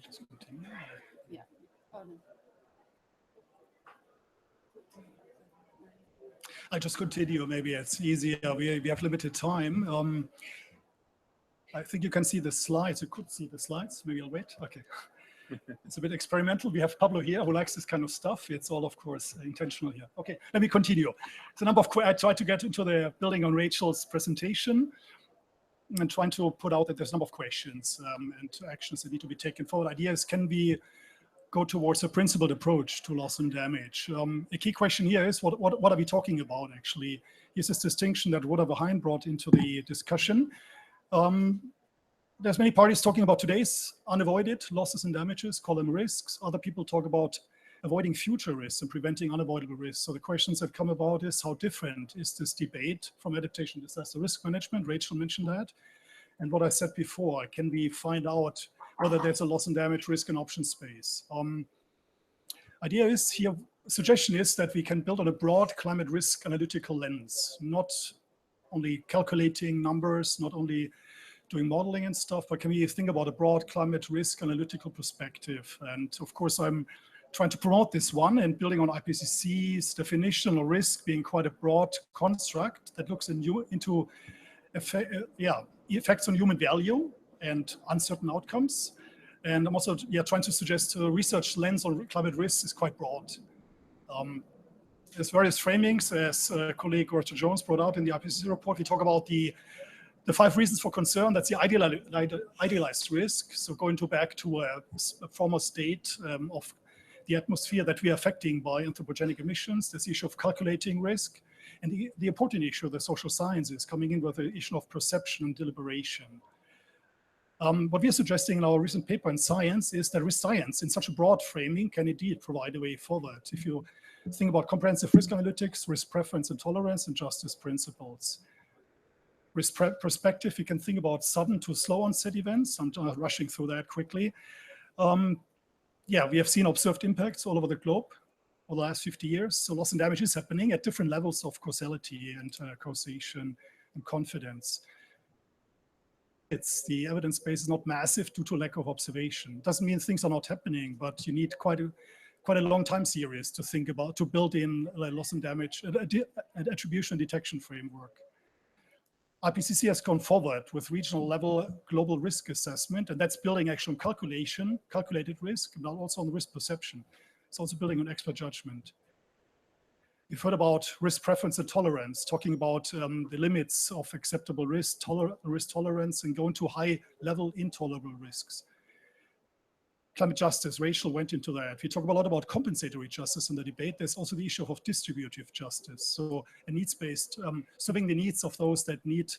Just continue. Yeah. I just continue. Maybe it's easier. We have limited time. I think you can see the slides. You could see the slides. Maybe I'll wait. Okay. It's a bit experimental. We have Pablo here who likes this kind of stuff. It's all, of course, intentional here. Okay, let me continue. It's a number of I tried to get into the building on Rachel's presentation and trying to put out that there's a number of questions and actions that need to be taken forward. Ideas can be go towards a principled approach to loss and damage. A key question here is what are we talking about actually? Here's this distinction that Rhoda Verheyen brought into the discussion. There's many parties talking about today's unavoided losses and damages, call them risks. Other people talk about avoiding future risks and preventing unavoidable risks. So the questions that come about is how different is this debate from adaptation, disaster risk management? Rachel mentioned that. And what I said before, can we find out whether there's a loss and damage risk and option space? Idea is here, suggestion is that we can build on a broad climate risk analytical lens, not only calculating numbers, not only doing modeling and stuff, but can we think about a broad climate risk analytical perspective? And of course, I'm trying to promote this one and building on IPCC's definition of risk being quite a broad construct that looks into effects on human value and uncertain outcomes. And I'm also trying to suggest a research lens on climate risk is quite broad. There's various framings, as colleague Roger Jones brought out in the IPCC report. We talk about the 5 reasons for concern. That's the idealized risk. So going back to a former state of the atmosphere that we are affecting by anthropogenic emissions. There's the issue of calculating risk, and the important issue of the social sciences coming in with the issue of perception and deliberation. What we are suggesting in our recent paper in Science is that risk science in such a broad framing can indeed provide a way forward. If you think about comprehensive risk analytics, risk preference and tolerance, and justice principles. Risk perspective, you can think about sudden to slow onset events. I'm rushing through that quickly. We have seen observed impacts all over the globe over the last 50 years. So loss and damage is happening at different levels of causality and causation and confidence. The evidence base is not massive due to lack of observation. Doesn't mean things are not happening, but you need quite a long time series to think about, to build in loss and damage, an attribution detection framework. IPCC has gone forward with regional level global risk assessment, and that's building actually on calculated risk, and also on risk perception. It's also building on expert judgment. We've heard about risk preference and tolerance, talking about the limits of acceptable risk tolerance, and going to high level intolerable risks. Climate justice, Rachel went into that. We talk a lot about compensatory justice in the debate. There's also the issue of distributive justice. So a needs-based, serving the needs of those that need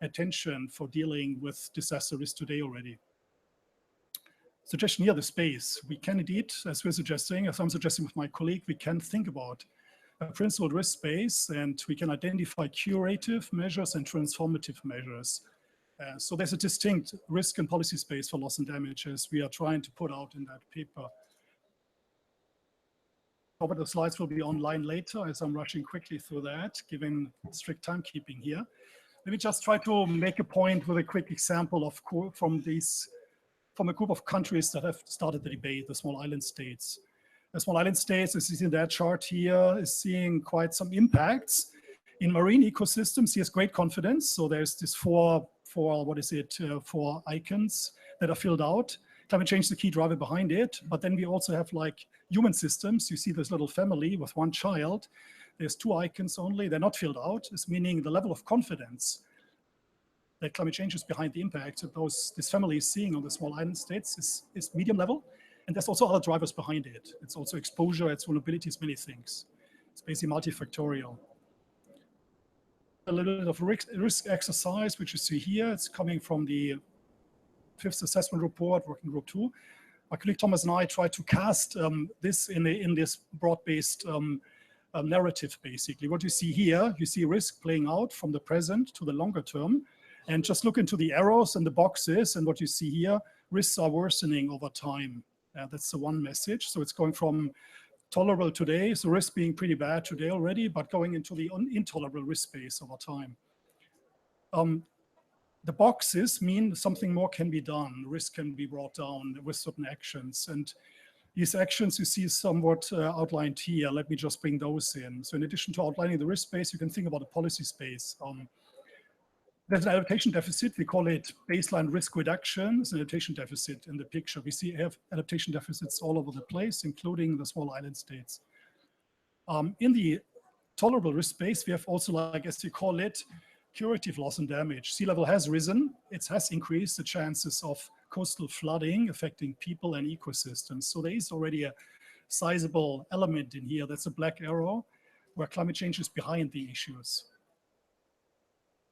attention for dealing with disaster risk today already. Suggestion here, the space. We can indeed, as I'm suggesting with my colleague, we can think about a principled risk space, and we can identify curative measures and transformative measures. So there's a distinct risk and policy space for loss and damage, as we are trying to put out in that paper. Probably the slides will be online later, as I'm rushing quickly through that, given strict timekeeping here. Let me just try to make a point with a quick example from a group of countries that have started the debate, the small island states. The small island states, as you see in that chart here, is seeing quite some impacts in marine ecosystems. Here's great confidence. So there's this four icons that are filled out. Climate change is the key driver behind it. But then we also have like human systems. You see this little family with one child. There's 2 icons only. They're not filled out. It's meaning the level of confidence that climate change is behind the impact of this family is seeing on the small island states is medium level. And there's also other drivers behind it. It's also exposure, it's vulnerability, it's many things. It's basically multifactorial. A little bit of risk exercise, which you see here. It's coming from the 5th assessment report, working group 2. My colleague Thomas and I tried to cast this in this broad-based narrative, basically. What you see here, you see risk playing out from the present to the longer term. And just look into the arrows and the boxes, and what you see here, risks are worsening over time. That's the one message. So it's going from tolerable today, so risk being pretty bad today already, but going into the intolerable risk space over time. The boxes mean something more can be done, risk can be brought down with certain actions. And these actions you see somewhat outlined here. Let me just bring those in. So in addition to outlining the risk space, you can think about a policy space. There's an adaptation deficit. We call it baseline risk reduction. It's an adaptation deficit in the picture. We have adaptation deficits all over the place, including the small island states. In the tolerable risk space, we have also, like as you call it, curative loss and damage. Sea level has risen. It has increased the chances of coastal flooding affecting people and ecosystems. So there is already a sizable element in here. That's a black arrow where climate change is behind the issues.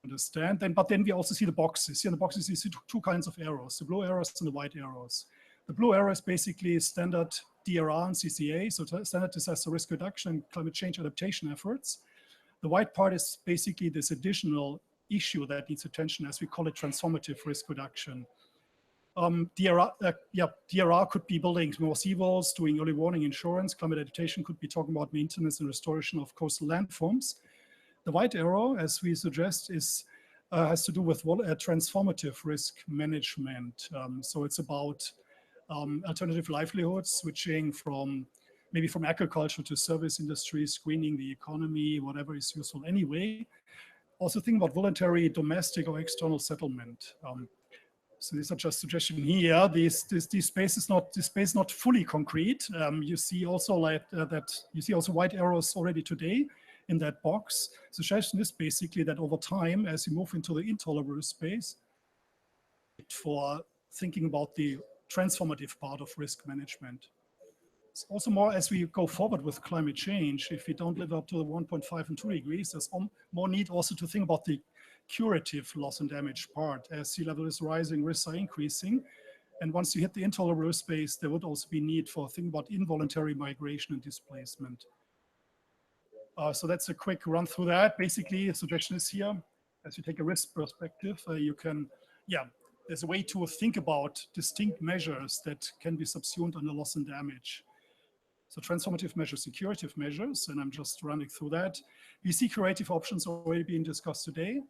Understand? But then we also see the boxes. Here in the boxes, you see two kinds of arrows, the blue arrows and the white arrows. The blue arrow is basically standard DRR and CCA, so standard disaster risk reduction and climate change adaptation efforts. The white part is basically this additional issue that needs attention, as we call it, transformative risk reduction. DRR could be building more seawalls, doing early warning insurance. Climate adaptation could be talking about maintenance and restoration of coastal landforms. The white arrow, as we suggest, has to do with transformative risk management. So it's about alternative livelihoods, switching from maybe from agriculture to service industries, screening the economy, whatever is useful anyway. Also think about voluntary domestic or external settlement. So these are just suggestions here. This space is not fully concrete. You see also white arrows already today in that box. Suggestion is basically that over time, as you move into the intolerable space, for thinking about the transformative part of risk management. It's also more as we go forward with climate change, if we don't live up to the 1.5 and 2 degrees, there's more need also to think about the curative loss and damage part. As sea level is rising, risks are increasing. And once you hit the intolerable space, there would also be need for thinking about involuntary migration and displacement. So that's a quick run through that. Basically, the suggestion is here, as you take a risk perspective, you can, there's a way to think about distinct measures that can be subsumed under loss and damage. So transformative measures and curative measures, and I'm just running through that. We see curative options already being discussed today.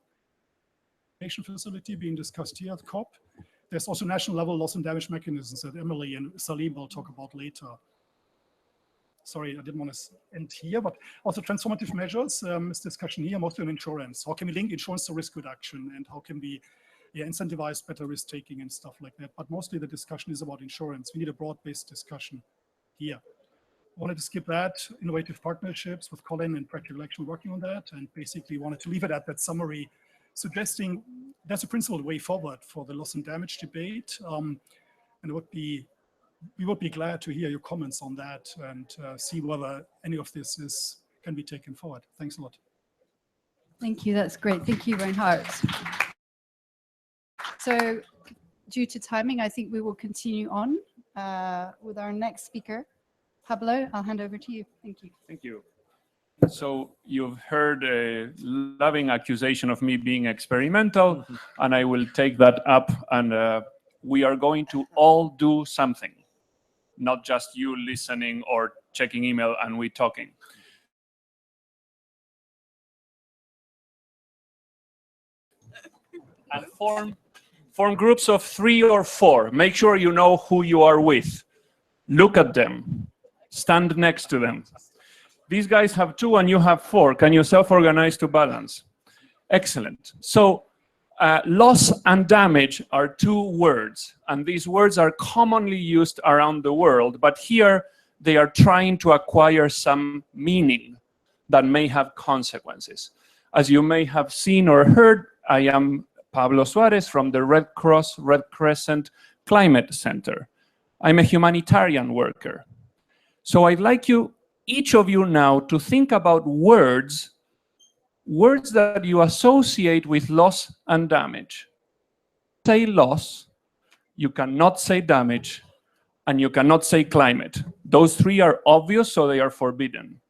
Patient facility being discussed here at COP. There's also national level loss and damage mechanisms that Emily and Salim will talk about later. Sorry, I didn't want to end here, but also transformative measures is discussion here, mostly on insurance. How can we link insurance to risk reduction, and how can we incentivize better risk taking and stuff like that? But mostly the discussion is about insurance. We need a broad-based discussion here. I wanted to skip that, innovative partnerships with Colin and practical action working on that, and basically wanted to leave it at that summary, suggesting that's a principled way forward for the loss and damage debate. And we would be glad to hear your comments on that and see whether any of this can be taken forward. Thanks a lot. Thank you, that's great. Thank you, Reinhard. So due to timing, I think we will continue on with our next speaker. Pablo, I'll hand over to you. Thank you. Thank you. So you've heard a loving accusation of me being experimental, and I will take that up, and we are going to all do something, not just you listening or checking email and we talking. And form groups of 3 or 4. Make sure you know who you are with. Look at them. Stand next to them. These guys have 2 and you have 4. Can you self-organize to balance? Excellent. So loss and damage are 2 words, and these words are commonly used around the world, but here they are trying to acquire some meaning that may have consequences. As you may have seen or heard, I am Pablo Suarez from the Red Cross Red Crescent Climate Center. I'm a humanitarian worker. So I'd like each of you now to think about words that you associate with loss and damage. Say loss, you cannot say damage, and you cannot say climate. Those 3 are obvious, so they are forbidden.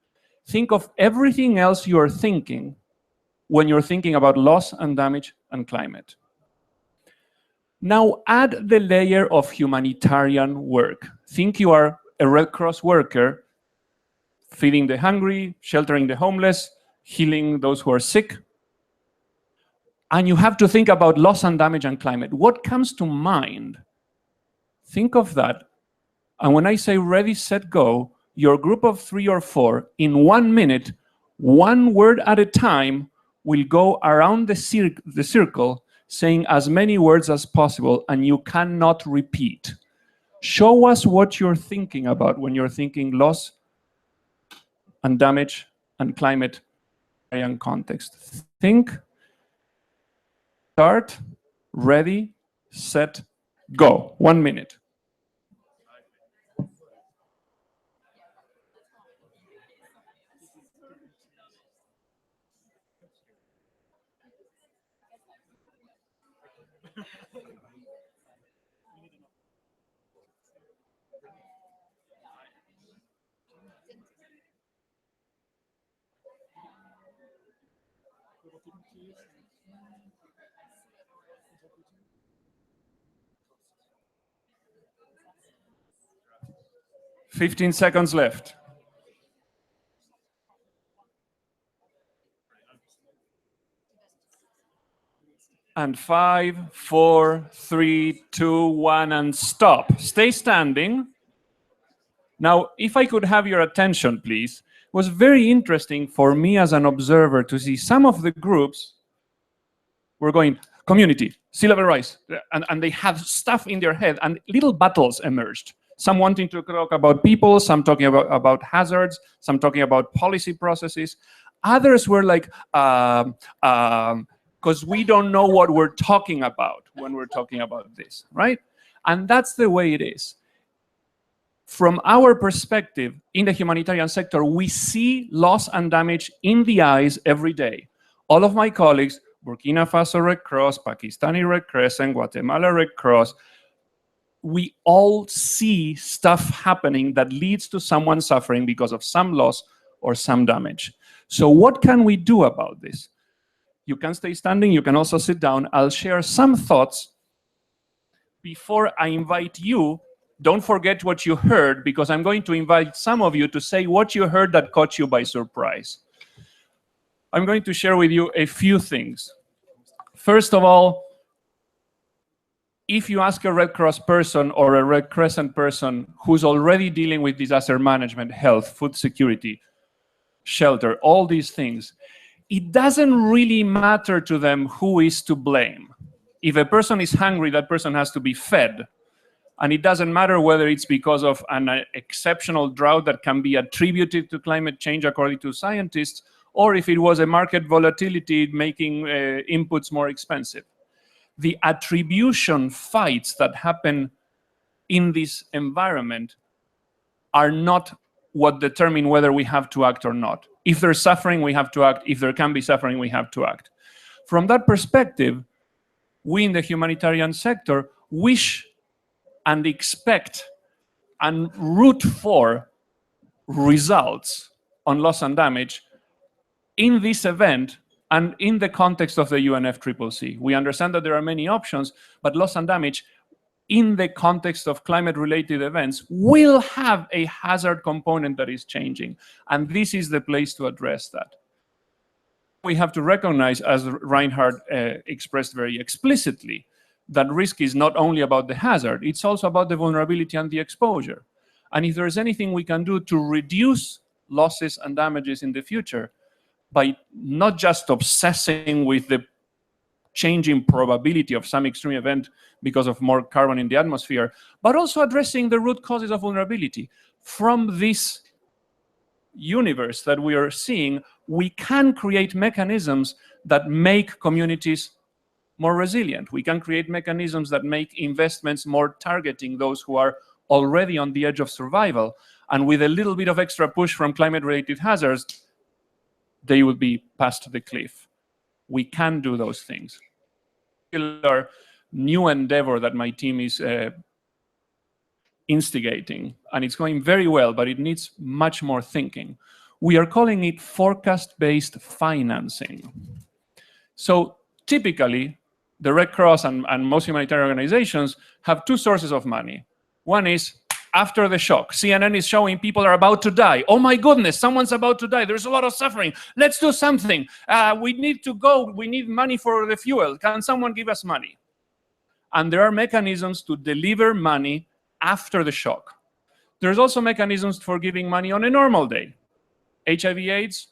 Think of everything else you are thinking when you're thinking about loss and damage and climate. Now add the layer of humanitarian work. Think you are a Red Cross worker, feeding the hungry, sheltering the homeless, healing those who are sick. and you have to think about loss and damage and climate. What comes to mind? Think of that. And when I say ready, set, go, your group of 3 or 4, in 1 minute, 1 word at a time, will go around the circle saying as many words as possible, and you cannot repeat. Show us what you're thinking about when you're thinking loss and damage and climate and context. Think, start, ready, set, go. 1 minute. "15 seconds left. And 5, 4, 3, 2, 1, and stop. Stay standing. Now, if I could have your attention, please. It was very interesting for me as an observer to see some of the groups were going, community, sea level rise, and they have stuff in their head, and little battles emerged. Some wanting to talk about people, some talking about hazards, some talking about policy processes. Others were like, because we don't know what we're talking about when we're talking about this, right? And that's the way it is. From our perspective in the humanitarian sector, we see loss and damage in the eyes every day. All of my colleagues, Burkina Faso Red Cross, Pakistani Red Crescent, Guatemala Red Cross, we all see stuff happening that leads to someone suffering because of some loss or some damage. So what can we do about this? You can stay standing, you can also sit down. I'll share some thoughts before I invite you. Don't forget what you heard, because I'm going to invite some of you to say what you heard that caught you by surprise. I'm going to share with you a few things. First of all, if you ask a Red Cross person or a Red Crescent person who's already dealing with disaster management, health, food security, shelter, all these things, it doesn't really matter to them who is to blame. If a person is hungry, that person has to be fed. And it doesn't matter whether it's because of an exceptional drought that can be attributed to climate change according to scientists, or if it was a market volatility making inputs more expensive. The attribution fights that happen in this environment are not what determine whether we have to act or not. If there's suffering, we have to act. If there can be suffering, we have to act. From that perspective, we in the humanitarian sector wish and expect and root for results on loss and damage in this event and in the context of the UNFCCC. We understand that there are many options, but loss and damage in the context of climate-related events will have a hazard component that is changing. And this is the place to address that. We have to recognize, as Reinhard expressed very explicitly, that risk is not only about the hazard, it's also about the vulnerability and the exposure. And if there is anything we can do to reduce losses and damages in the future by not just obsessing with the changing probability of some extreme event because of more carbon in the atmosphere, but also addressing the root causes of vulnerability. From this universe that we are seeing, we can create mechanisms that make communities more resilient. We can create mechanisms that make investments more targeting those who are already on the edge of survival. And with a little bit of extra push from climate-related hazards, they will be past the cliff. We can do those things. A new endeavor that my team is instigating, and it's going very well, but it needs much more thinking. We are calling it forecast-based financing. So typically, the Red Cross and most humanitarian organizations have two sources of money. One is after the shock. CNN is showing people are about to die. Oh my goodness, someone's about to die. There's a lot of suffering. Let's do something. We need to go. We need money for the fuel. Can someone give us money? And there are mechanisms to deliver money after the shock. There's also mechanisms for giving money on a normal day. HIV/AIDS,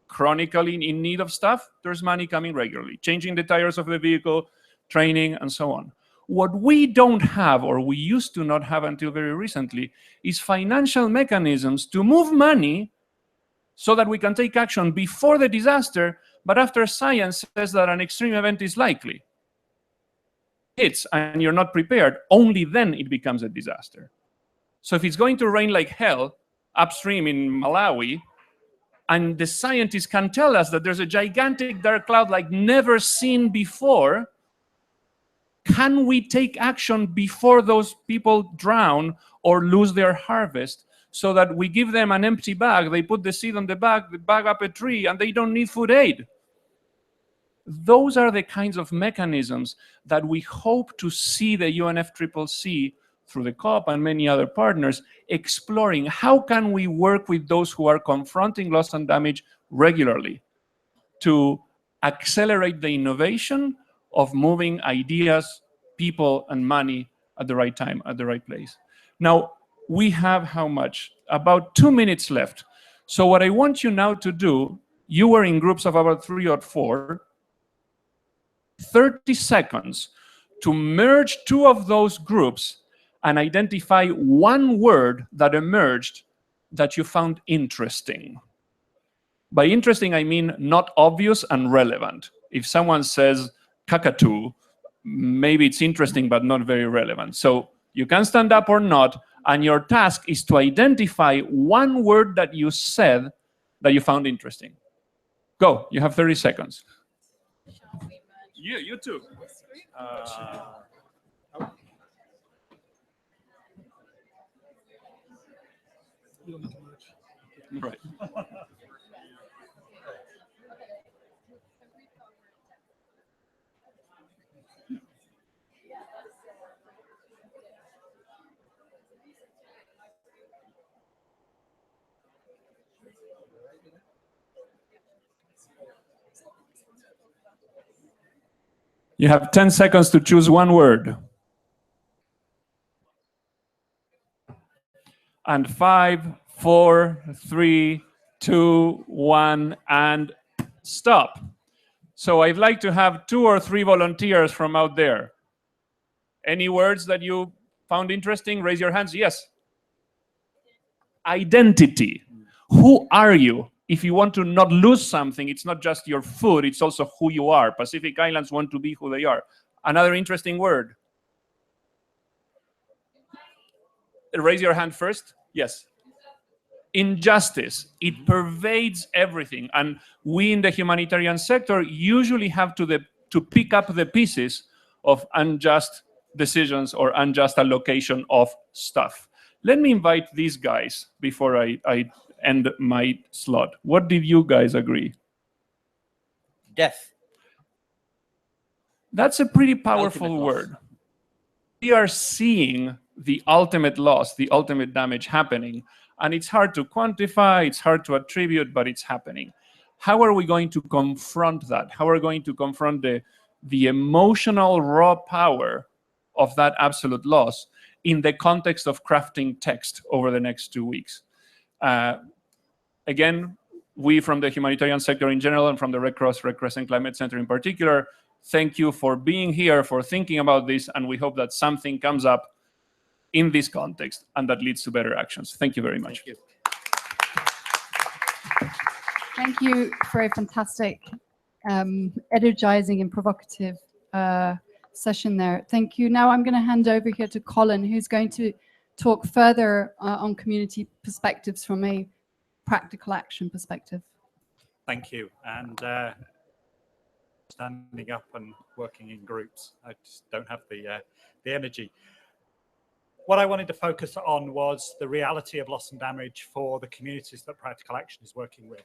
chronically in need of stuff, there's money coming regularly. Changing the tires of the vehicle, training, and so on. What we don't have, or we used to not have until very recently, is financial mechanisms to move money so that we can take action before the disaster, but after science says that an extreme event is likely. And you're not prepared, only then it becomes a disaster. So if it's going to rain like hell upstream in Malawi, and the scientists can tell us that there's a gigantic dark cloud like never seen before, can we take action before those people drown or lose their harvest, so that we give them an empty bag, they put the seed on the bag up a tree, and they don't need food aid? Those are the kinds of mechanisms that we hope to see the UNFCCC, through the COP and many other partners, exploring. How can we work with those who are confronting loss and damage regularly to accelerate the innovation of moving ideas, people, and money at the right time, at the right place? Now, we have how much? About 2 minutes left. So what I want you now to do, you were in groups of about 3 or 4, 30 seconds to merge 2 of those groups and identify one word that emerged that you found interesting. By interesting, I mean not obvious and relevant. If someone says cockatoo, maybe it's interesting but not very relevant. So you can stand up or not, and your task is to identify one word that you said that you found interesting. Go, you have 30 seconds. You too. Right. You have 10 seconds to choose one word. And 5, 4, 3, 2, 1, and stop. So I'd like to have 2 or 3 volunteers from out there. Any words that you found interesting? Raise your hands. Yes. Identity. Who are you? If you want to not lose something, it's not just your food, it's also who you are. Pacific Islands want to be who they are. Another interesting word. Raise your hand first. Yes. Injustice. It pervades everything. And we in the humanitarian sector usually have to pick up the pieces of unjust decisions or unjust allocation of stuff. Let me invite these guys before I end my slot. What did you guys agree? Death. That's a pretty powerful word. We are seeing the ultimate loss, the ultimate damage happening, and it's hard to quantify, it's hard to attribute, but it's happening. How are we going to confront that? How are we going to confront the emotional raw power of that absolute loss in the context of crafting text over the next 2 weeks? Again, we from the humanitarian sector in general and from the Red Cross, Red Crescent Climate Center in particular, thank you for being here, for thinking about this, and we hope that something comes up in this context and that leads to better actions. Thank you very much. Thank you. Thank you for a fantastic, energizing and provocative session there. Thank you. Now I'm going to hand over here to Colin, who's going to talk further on community perspectives from a practical action perspective. Thank you. And standing up and working in groups, I just don't have the energy. What I wanted to focus on was the reality of loss and damage for the communities that Practical Action is working with.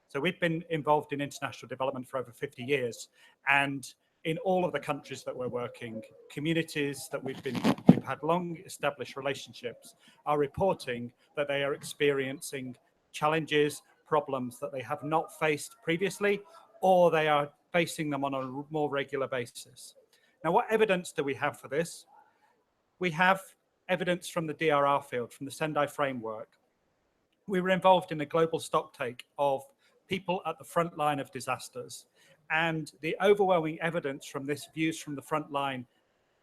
So we've been involved in international development for over 50 years, and in all of the countries that we're working, communities that we've had long established relationships are reporting that they are experiencing challenges, problems that they have not faced previously, or they are facing them on a more regular basis. Now, what evidence do we have for this? We have evidence from the DRR field, from the Sendai framework. We were involved in a global stocktake of people at the front line of disasters. And the overwhelming evidence from this views from the front line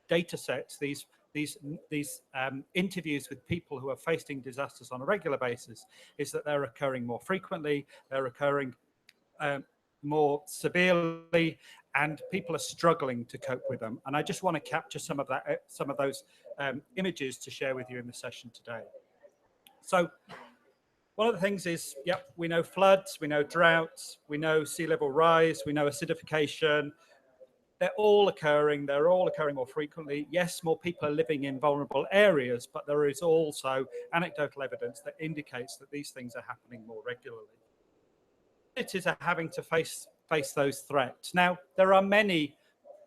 data sets, these interviews with people who are facing disasters on a regular basis, is that they're occurring more frequently, they're occurring more severely, and people are struggling to cope with them. And I just want to capture some of those images to share with you in the session today. So one of the things is, yep, we know floods, we know droughts, we know sea level rise, we know acidification. They're all occurring more frequently. Yes, more people are living in vulnerable areas, but there is also anecdotal evidence that indicates that these things are happening more regularly. Cities are having to face those threats. Now, there are many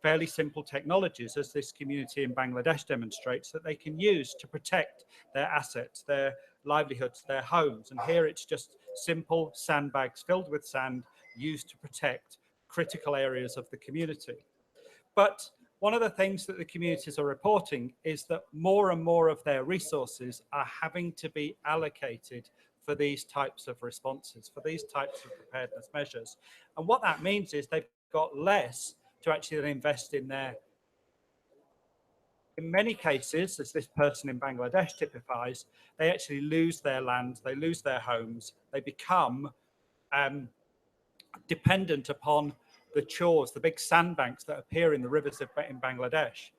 fairly simple technologies, as this community in Bangladesh demonstrates, that they can use to protect their assets, their livelihoods, their homes. And here it's just simple sandbags filled with sand used to protect critical areas of the community. But one of the things that the communities are reporting is that more and more of their resources are having to be allocated for these types of responses, for these types of preparedness measures. And what that means is they've got less to actually then invest in their. In many cases, as this person in Bangladesh typifies, they actually lose their land, they lose their homes, they become dependent upon the chores, the big sandbanks that appear in the rivers in Bangladesh.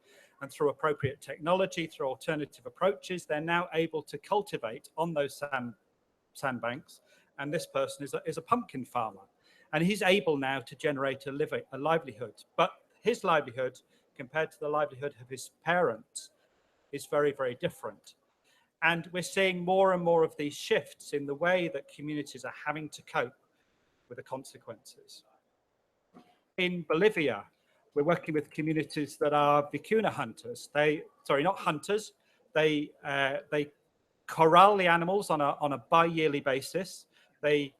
And through appropriate technology, through alternative approaches, they're now able to cultivate on those sandbanks. And this person is a pumpkin farmer. And he's able now to generate a livelihood. But his livelihood, compared to the livelihood of his parents, is very, very different. And we're seeing more and more of these shifts in the way that communities are having to cope with the consequences. In Bolivia, we're working with communities that are vicuna hunters. Not hunters. They corral the animals on a bi-yearly basis. They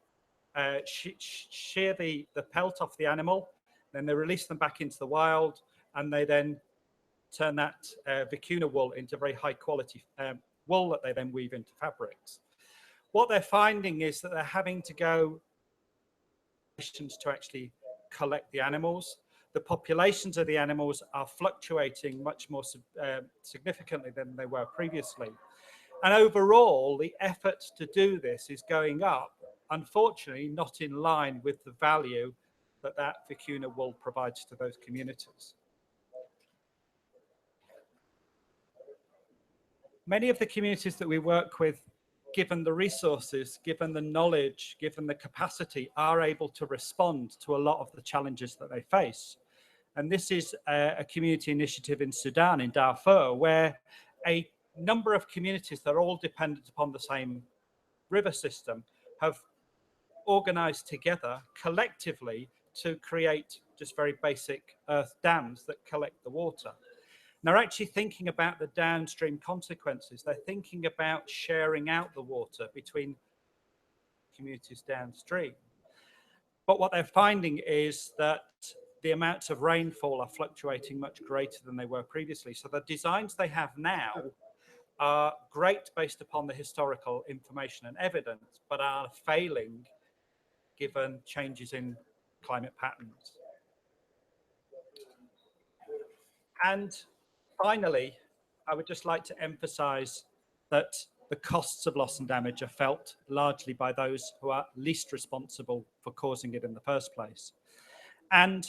shear the pelt off the animal, then they release them back into the wild, and they then turn that vicuna wool into very high quality wool that they then weave into fabrics. What they're finding is that they're having to go to actually collect the animals. The populations of the animals are fluctuating much more significantly than they were previously. And overall, the effort to do this is going up, unfortunately, not in line with the value that vicuna wool provides to those communities. Many of the communities that we work with, given the resources, given the knowledge, given the capacity, are able to respond to a lot of the challenges that they face. And this is a community initiative in Sudan, in Darfur, where a number of communities that are all dependent upon the same river system have organized together collectively to create just very basic earth dams that collect the water. And they're actually thinking about the downstream consequences. They're thinking about sharing out the water between communities downstream. But what they're finding is that the amounts of rainfall are fluctuating much greater than they were previously. So the designs they have now are great based upon the historical information and evidence, but are failing given changes in climate patterns. And finally, I would just like to emphasize that the costs of loss and damage are felt largely by those who are least responsible for causing it in the first place. And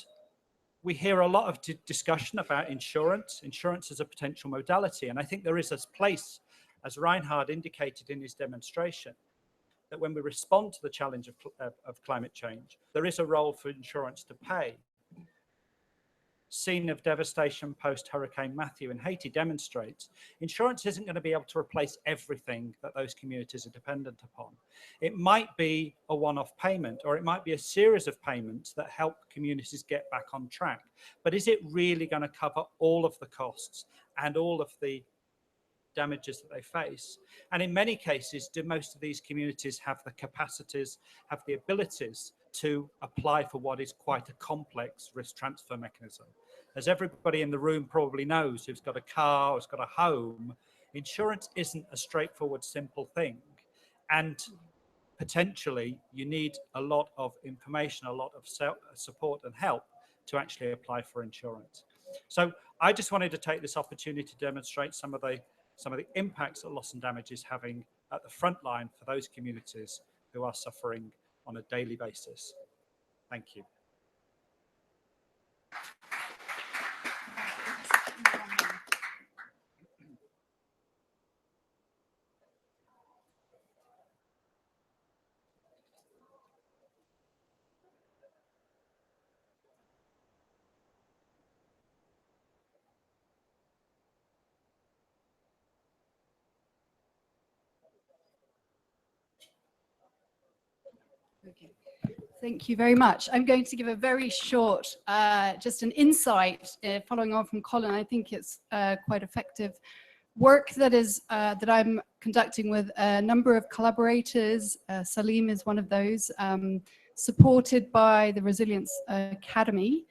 we hear a lot of discussion about insurance as a potential modality. And I think there is a place, as Reinhard indicated in his demonstration, that when we respond to the challenge of climate change, there is a role for insurance to play. scene of devastation post-Hurricane Matthew in Haiti demonstrates, insurance isn't going to be able to replace everything that those communities are dependent upon. It might be a one-off payment, or it might be a series of payments that help communities get back on track. But is it really going to cover all of the costs and all of the damages that they face? And in many cases, do most of these communities have the capacities, have the abilities to apply for what is quite a complex risk transfer mechanism? As everybody in the room probably knows who's got a car, who's got a home, insurance isn't a straightforward, simple thing. And potentially you need a lot of information, a lot of support and help to actually apply for insurance. So I just wanted to take this opportunity to demonstrate some of the impacts that loss and damage is having at the front line for those communities who are suffering on a daily basis. Thank you. Okay. Thank you very much. I'm going to give a very short, just an insight following on from Colin. I think it's quite effective work that is that I'm conducting with a number of collaborators. Salim is one of those, supported by the Resilience Academy,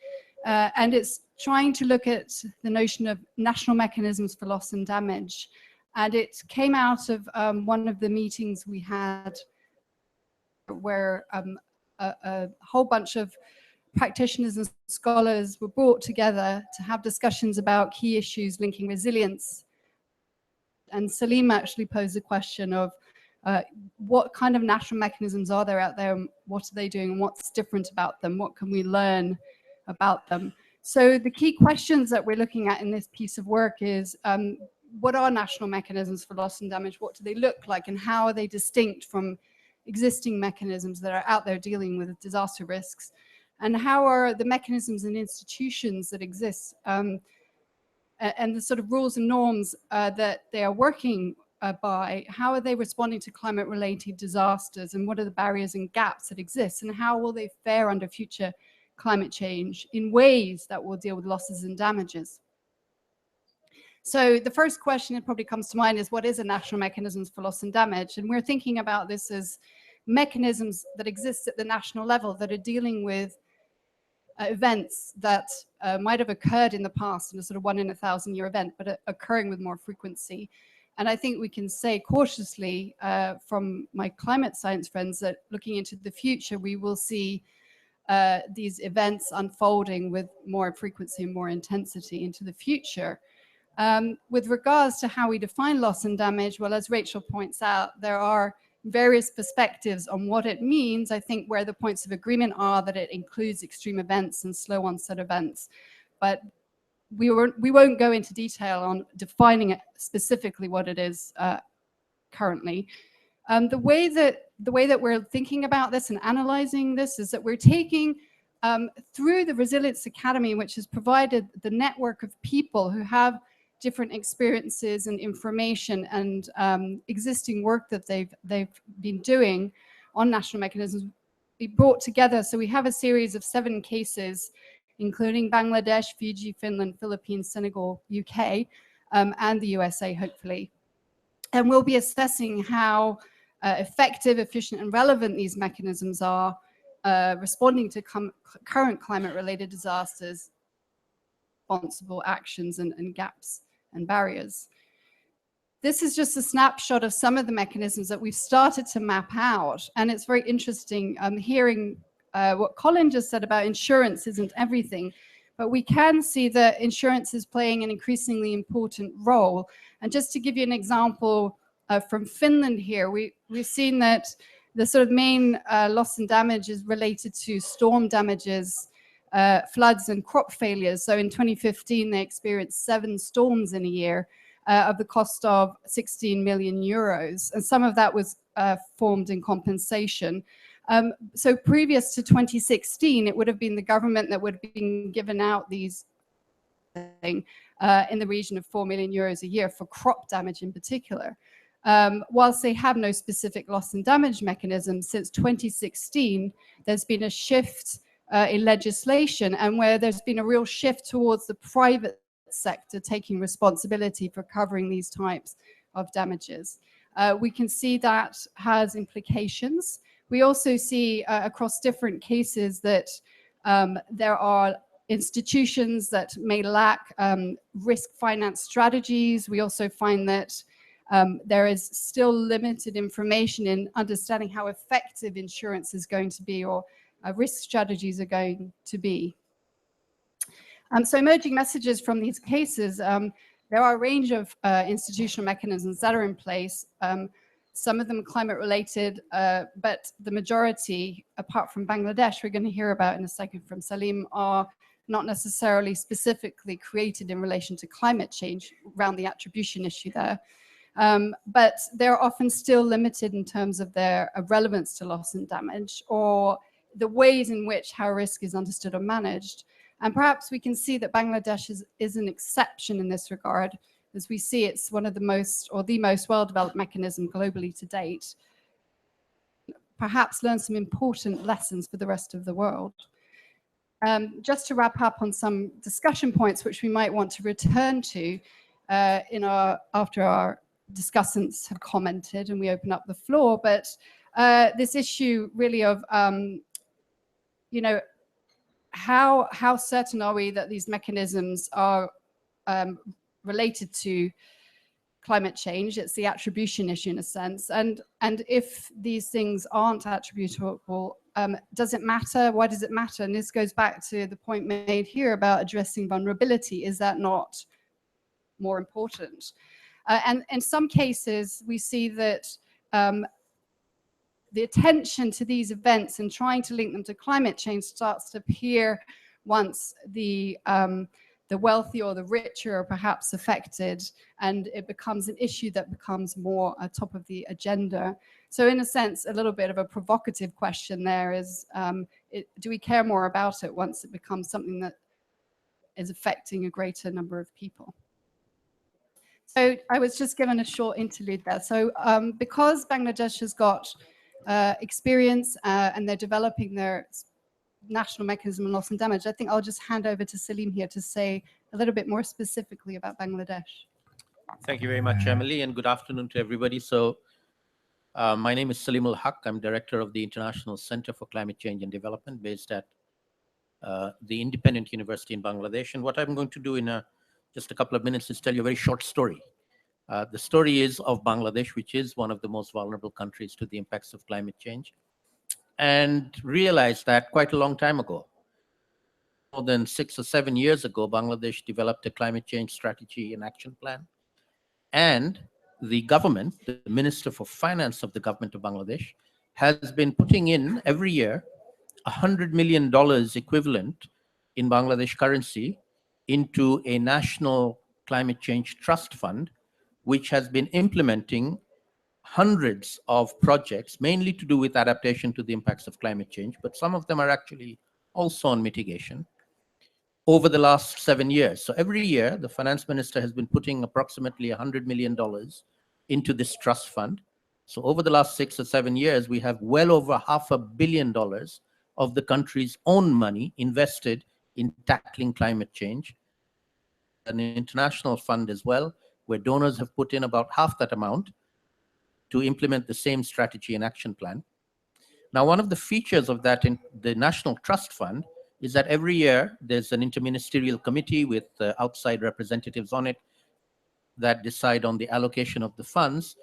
and it's trying to look at the notion of national mechanisms for loss and damage. And it came out of one of the meetings we had where a whole bunch of practitioners and scholars were brought together to have discussions about key issues linking resilience. And Salim actually posed the question of what kind of national mechanisms are there out there, and what are they doing, and what's different about them, what can we learn about them. So the key questions that we're looking at in this piece of work is what are national mechanisms for loss and damage, what do they look like, and how are they distinct from existing mechanisms that are out there dealing with disaster risks, and how are the mechanisms and institutions that exist and the sort of rules and norms that they are working by, how are they responding to climate-related disasters, and what are the barriers and gaps that exist, and how will they fare under future climate change in ways that will deal with losses and damages. So the first question that probably comes to mind is, what is a national mechanisms for loss and damage? And we're thinking about this as mechanisms that exist at the national level that are dealing with events that might have occurred in the past in a sort of 1 in 1,000-year event, but occurring with more frequency. And I think we can say cautiously from my climate science friends that looking into the future, we will see these events unfolding with more frequency and more intensity into the future. With regards to how we define loss and damage, well, as Rachel points out, there are various perspectives on what it means. I think where the points of agreement are that it includes extreme events and slow onset events, but we won't go into detail on defining it specifically what it is currently. The way that we're thinking about this and analyzing this is that we're taking through the Resilience Academy, which has provided the network of people who have different experiences and information and existing work that they've been doing on national mechanisms, be brought together. So we have a series of 7 cases, including Bangladesh, Fiji, Finland, Philippines, Senegal, UK, and the USA, hopefully. And we'll be assessing how effective, efficient, and relevant these mechanisms are responding to current climate-related disasters, responsible actions, and gaps and barriers. This is just a snapshot of some of the mechanisms that we've started to map out. And it's very interesting hearing what Colin just said about insurance isn't everything, but we can see that insurance is playing an increasingly important role. And just to give you an example from Finland here, we've seen that the sort of main loss and damage is related to storm damages, floods and crop failures. So in 2015, they experienced 7 storms in a year of the cost of 16 million euros. And some of that was formed in compensation. So previous to 2016, it would have been the government that would have been given out these something in the region of 4 million euros a year for crop damage in particular. Whilst they have no specific loss and damage mechanism, since 2016, there's been a shift in legislation, and where there's been a real shift towards the private sector taking responsibility for covering these types of damages. We can see that has implications. We also see across different cases that there are institutions that may lack risk finance strategies. We also find that there is still limited information in understanding how effective insurance is going to be, or risk strategies are going to be. So emerging messages from these cases, there are a range of institutional mechanisms that are in place. Some of them climate related, but the majority, apart from Bangladesh, we're going to hear about in a second from Salim, are not necessarily specifically created in relation to climate change around the attribution issue there. But they're often still limited in terms of their relevance to loss and damage, or the ways in which how risk is understood or managed. And perhaps we can see that Bangladesh is an exception in this regard, as we see it's one of the most, or the most well-developed mechanism globally to date. Perhaps learn some important lessons for the rest of the world. Just to wrap up on some discussion points which we might want to return to after our discussants have commented and we open up the floor, but this issue really of you know, how certain are we that these mechanisms are related to climate change? It's the attribution issue in a sense, and if these things aren't attributable, does it matter? Why does it matter? And this goes back to the point made here about addressing vulnerability. Is that not more important? And in some cases, we see that the attention to these events and trying to link them to climate change starts to appear once the wealthy or the richer are perhaps affected, and it becomes an issue that becomes more top of the agenda. So in a sense, a little bit of a provocative question there is, do we care more about it once it becomes something that is affecting a greater number of people? So I was just given a short interlude there. So because Bangladesh has got experience and they're developing their national mechanism on loss and damage, I think I'll just hand over to Salim here to say a little bit more specifically about Bangladesh. Thank you very much, Emily, and good afternoon to everybody. So my name is Salim Al-Haq. I'm director of the International Center for Climate Change and Development based at the Independent University in Bangladesh. And what I'm going to do in just a couple of minutes is tell you a very short story. The story is of Bangladesh, which is one of the most vulnerable countries to the impacts of climate change, and realized that quite a long time ago, more than 6 or 7 years ago, Bangladesh developed a climate change strategy and action plan. And the government, the Minister for Finance of the government of Bangladesh, has been putting in every year $100 million equivalent in Bangladesh currency into a national climate change trust fund, which has been implementing hundreds of projects, mainly to do with adaptation to the impacts of climate change, but some of them are actually also on mitigation, over the last 7 years. So every year, the finance minister has been putting approximately $100 million into this trust fund. So over the last 6 or 7 years, we have well over $500 million of the country's own money invested in tackling climate change. An international fund as well, where donors have put in about half that amount to implement the same strategy and action plan. Now, one of the features of that in the National Trust Fund is that every year there's an interministerial committee with outside representatives on it that decide on the allocation of the funds.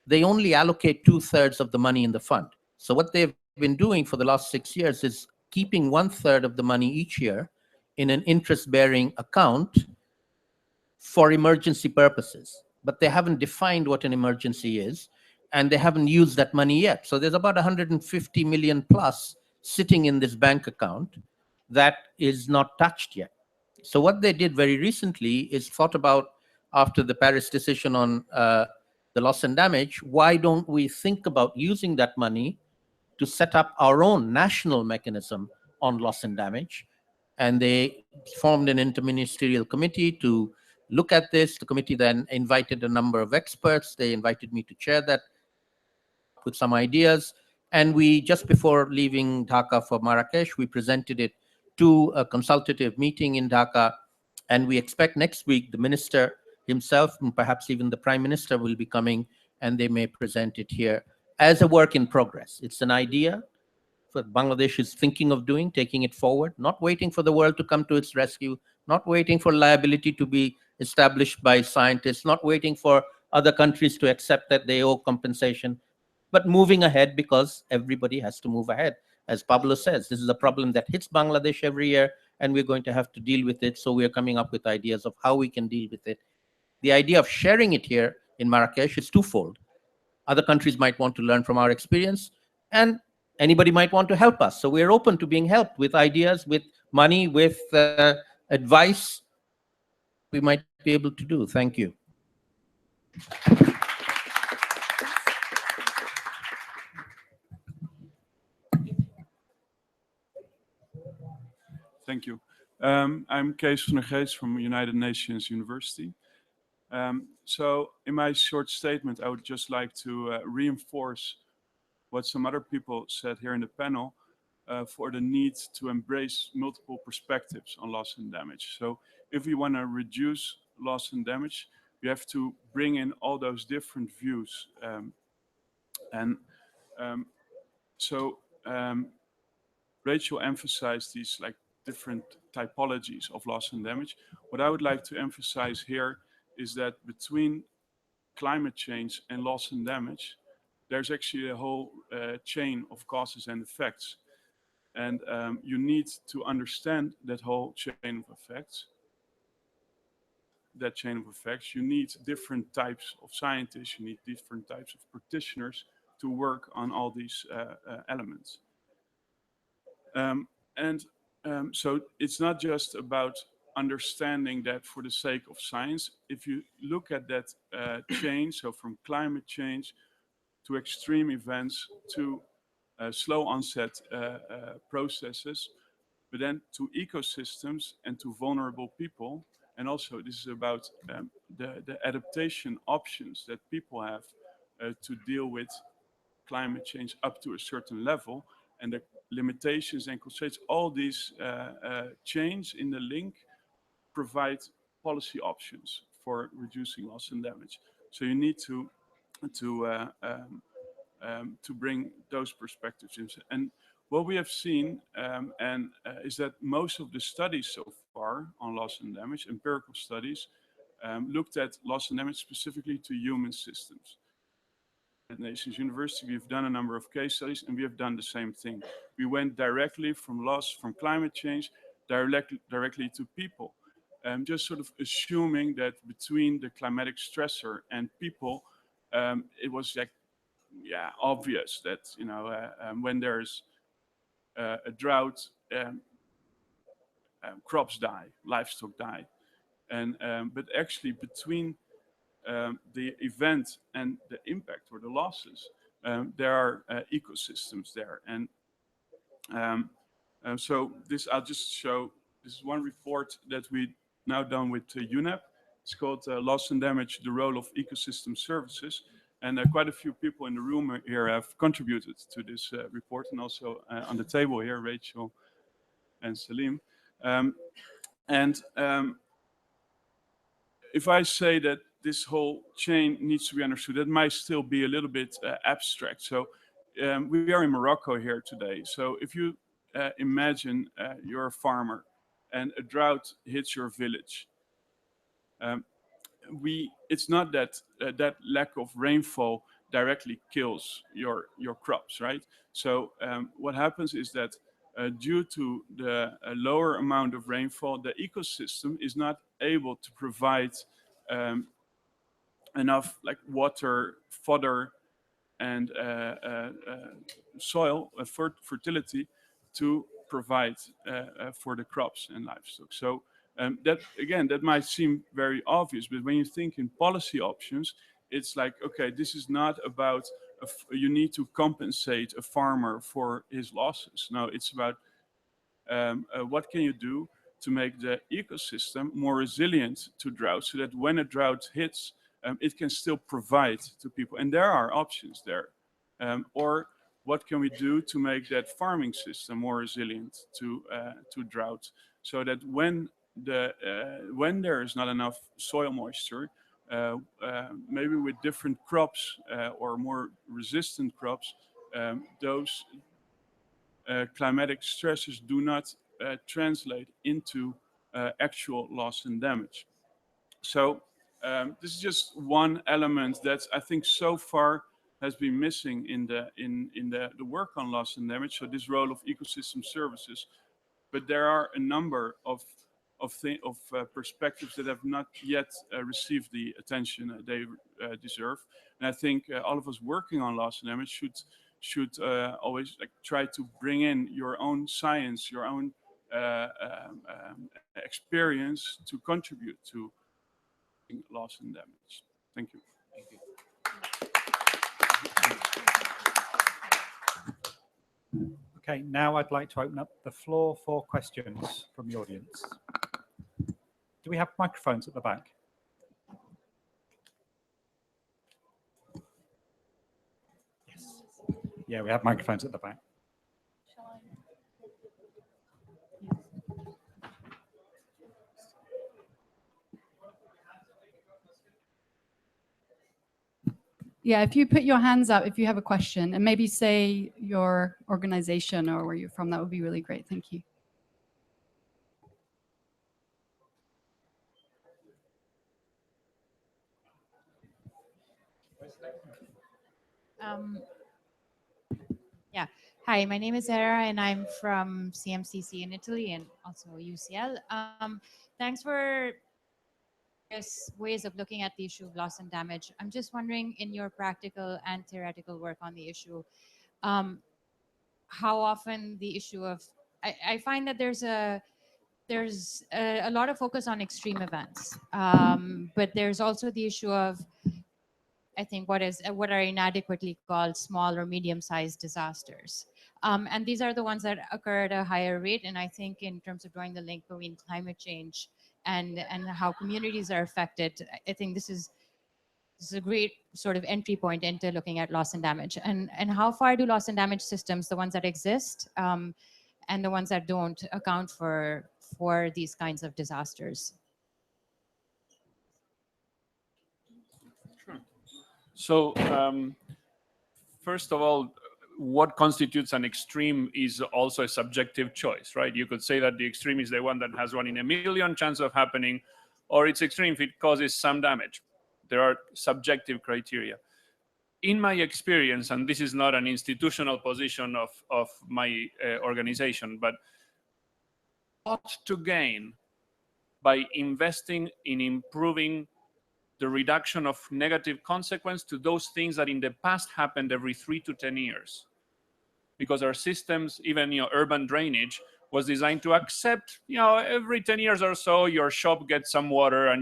They only allocate 2/3 of the money in the fund. So what they've been doing for the last 6 years is keeping 1/3 of the money each year in an interest-bearing account for emergency purposes. But they haven't defined what an emergency is, and they haven't used that money yet. So there's about 150 million plus sitting in this bank account that is not touched yet. So what they did very recently is thought about, after the Paris decision on the loss and damage, why don't we think about using that money to set up our own national mechanism on loss and damage? and they formed an interministerial committee to look at this. The committee then invited a number of experts. They invited me to chair that with some ideas. And we, just before leaving Dhaka for Marrakesh, we presented it to a consultative meeting in Dhaka. And we expect next week the minister himself, and perhaps even the prime minister, will be coming, and they may present it here as a work in progress. It's an idea that Bangladesh is thinking of doing, taking it forward, not waiting for the world to come to its rescue, not waiting for liability to be established by scientists, not waiting for other countries to accept that they owe compensation, but moving ahead, because everybody has to move ahead. As Pablo says, this is a problem that hits Bangladesh every year, and we're going to have to deal with it. So we are coming up with ideas of how we can deal with it. The idea of sharing it here in Marrakesh is twofold. Other countries might want to learn from our experience, and anybody might want to help us. So we're open to being helped with ideas, with money, with advice we might be able to do. Thank you. Thank you. I'm Kees van der Geest from United Nations University. So in my short statement, I would just like to reinforce what some other people said here in the panel for the need to embrace multiple perspectives on loss and damage. So if we want to reduce loss and damage, we have to bring in all those different views. Rachel emphasized these like different typologies of loss and damage. What I would like to emphasize here is that between climate change and loss and damage, there's actually a whole chain of causes and effects. And you need to understand that whole chain of effects. You need different types of scientists, you need different types of practitioners to work on all these elements. So it's not just about understanding that for the sake of science. If you look at that change, so from climate change to extreme events to slow onset processes, but then to ecosystems and to vulnerable people. And also this is about the adaptation options that people have to deal with climate change up to a certain level, and the limitations and constraints. All these chains in the link provide policy options for reducing loss and damage. So you need to bring those perspectives in. And what we have seen is that most of the studies so far on loss and damage, empirical studies, looked at loss and damage specifically to human systems. At Nations University, we've done a number of case studies, and we have done the same thing. We went directly from climate change, directly to people. Just sort of assuming that between the climatic stressor and people, it was like, yeah, obvious that, you know, when there's a drought, crops die, livestock die. But actually between the event and the impact or the losses, there are ecosystems there. And so this, I'll just show, this is one report that we now done with UNEP. It's called Loss and Damage, the Role of Ecosystem Services. And quite a few people in the room here have contributed to this report, and also on the table here, Rachel and Salim. If I say that this whole chain needs to be understood, that might still be a little bit abstract. So we are in Morocco here today. So if you imagine you're a farmer and a drought hits your village, it's not that that lack of rainfall directly kills your crops, right? So what happens is that due to the lower amount of rainfall, the ecosystem is not able to provide enough like water, fodder, and soil fertility to provide for the crops and livestock. So that, again, that might seem very obvious, but when you think in policy options, it's like, okay, this is not about you need to compensate a farmer for his losses. No, it's about what can you do to make the ecosystem more resilient to drought, so that when a drought hits, it can still provide to people. And there are options there. Or what can we do to make that farming system more resilient to drought, so that when there is not enough soil moisture, maybe with different crops or more resistant crops, those climatic stresses do not translate into actual loss and damage. So this is just one element that I think so far has been missing in the work on loss and damage. So this role of ecosystem services, but there are a number of perspectives that have not yet received the attention they deserve. And I think all of us working on loss and damage should always try to bring in your own science, your own experience to contribute to loss and damage. Thank you. Thank you. Okay, now I'd like to open up the floor for questions from the audience. Do we have microphones at the back? Yes. Yeah, we have microphones at the back. Yeah, if you put your hands up, if you have a question, and maybe say your organization or where you're from, that would be really great. Thank you. Yeah. Hi, my name is Era, and I'm from CMCC in Italy and also UCL. Thanks for ways of looking at the issue of loss and damage. I'm just wondering, in your practical and theoretical work on the issue, how often the issue of I find that there's a lot of focus on extreme events, but there's also the issue of, I think, what are inadequately called small or medium-sized disasters. And these are the ones that occur at a higher rate. And I think in terms of drawing the link between climate change and how communities are affected, I think this is a great sort of entry point into looking at loss and damage. And how far do loss and damage systems, the ones that exist and the ones that don't, account for these kinds of disasters? So first of all, what constitutes an extreme is also a subjective choice, right? You could say that the extreme is the one that has 1 in a million chance of happening, or it's extreme if it causes some damage. There are subjective criteria. In my experience, and this is not an institutional position of my organization, but what to gain by investing in improving the reduction of negative consequence to those things that in the past happened every 3 to 10 years. Because our systems, even urban drainage, was designed to accept, every 10 years or so, your shop gets some water and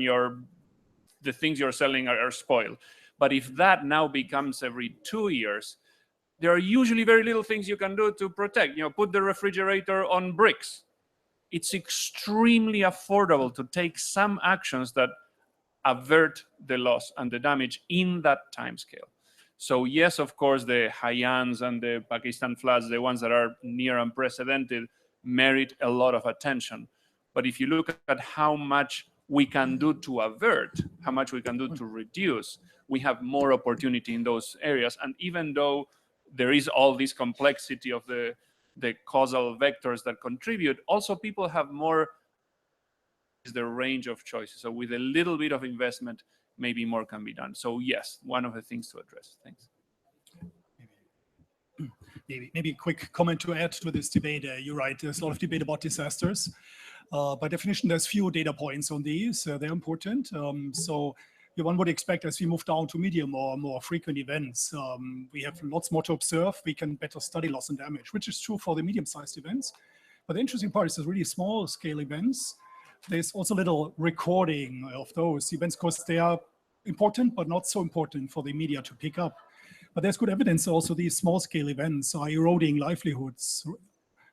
the things you're selling are spoiled. But if that now becomes every 2 years, there are usually very little things you can do to protect. Put the refrigerator on bricks. It's extremely affordable to take some actions that avert the loss and the damage in that time scale. So yes, of course, the Haiyans and the Pakistan floods, the ones that are near unprecedented, merit a lot of attention. But if you look at how much we can do to avert, how much we can do to reduce, we have more opportunity in those areas. And even though there is all this complexity of the causal vectors that contribute, also people have more is the range of choices. So with a little bit of investment, maybe more can be done. So yes, one of the things to address. Thanks. Maybe a quick comment to add to this debate. You're right, there's a lot of debate about disasters. By definition, there's few data points on these. They're important. So one would expect as we move down to medium or more frequent events, we have lots more to observe. We can better study loss and damage, which is true for the medium-sized events. But the interesting part is the really small-scale events. There's also little recording of those events because they are important, but not so important for the media to pick up. But there's good evidence also these small-scale events are eroding livelihoods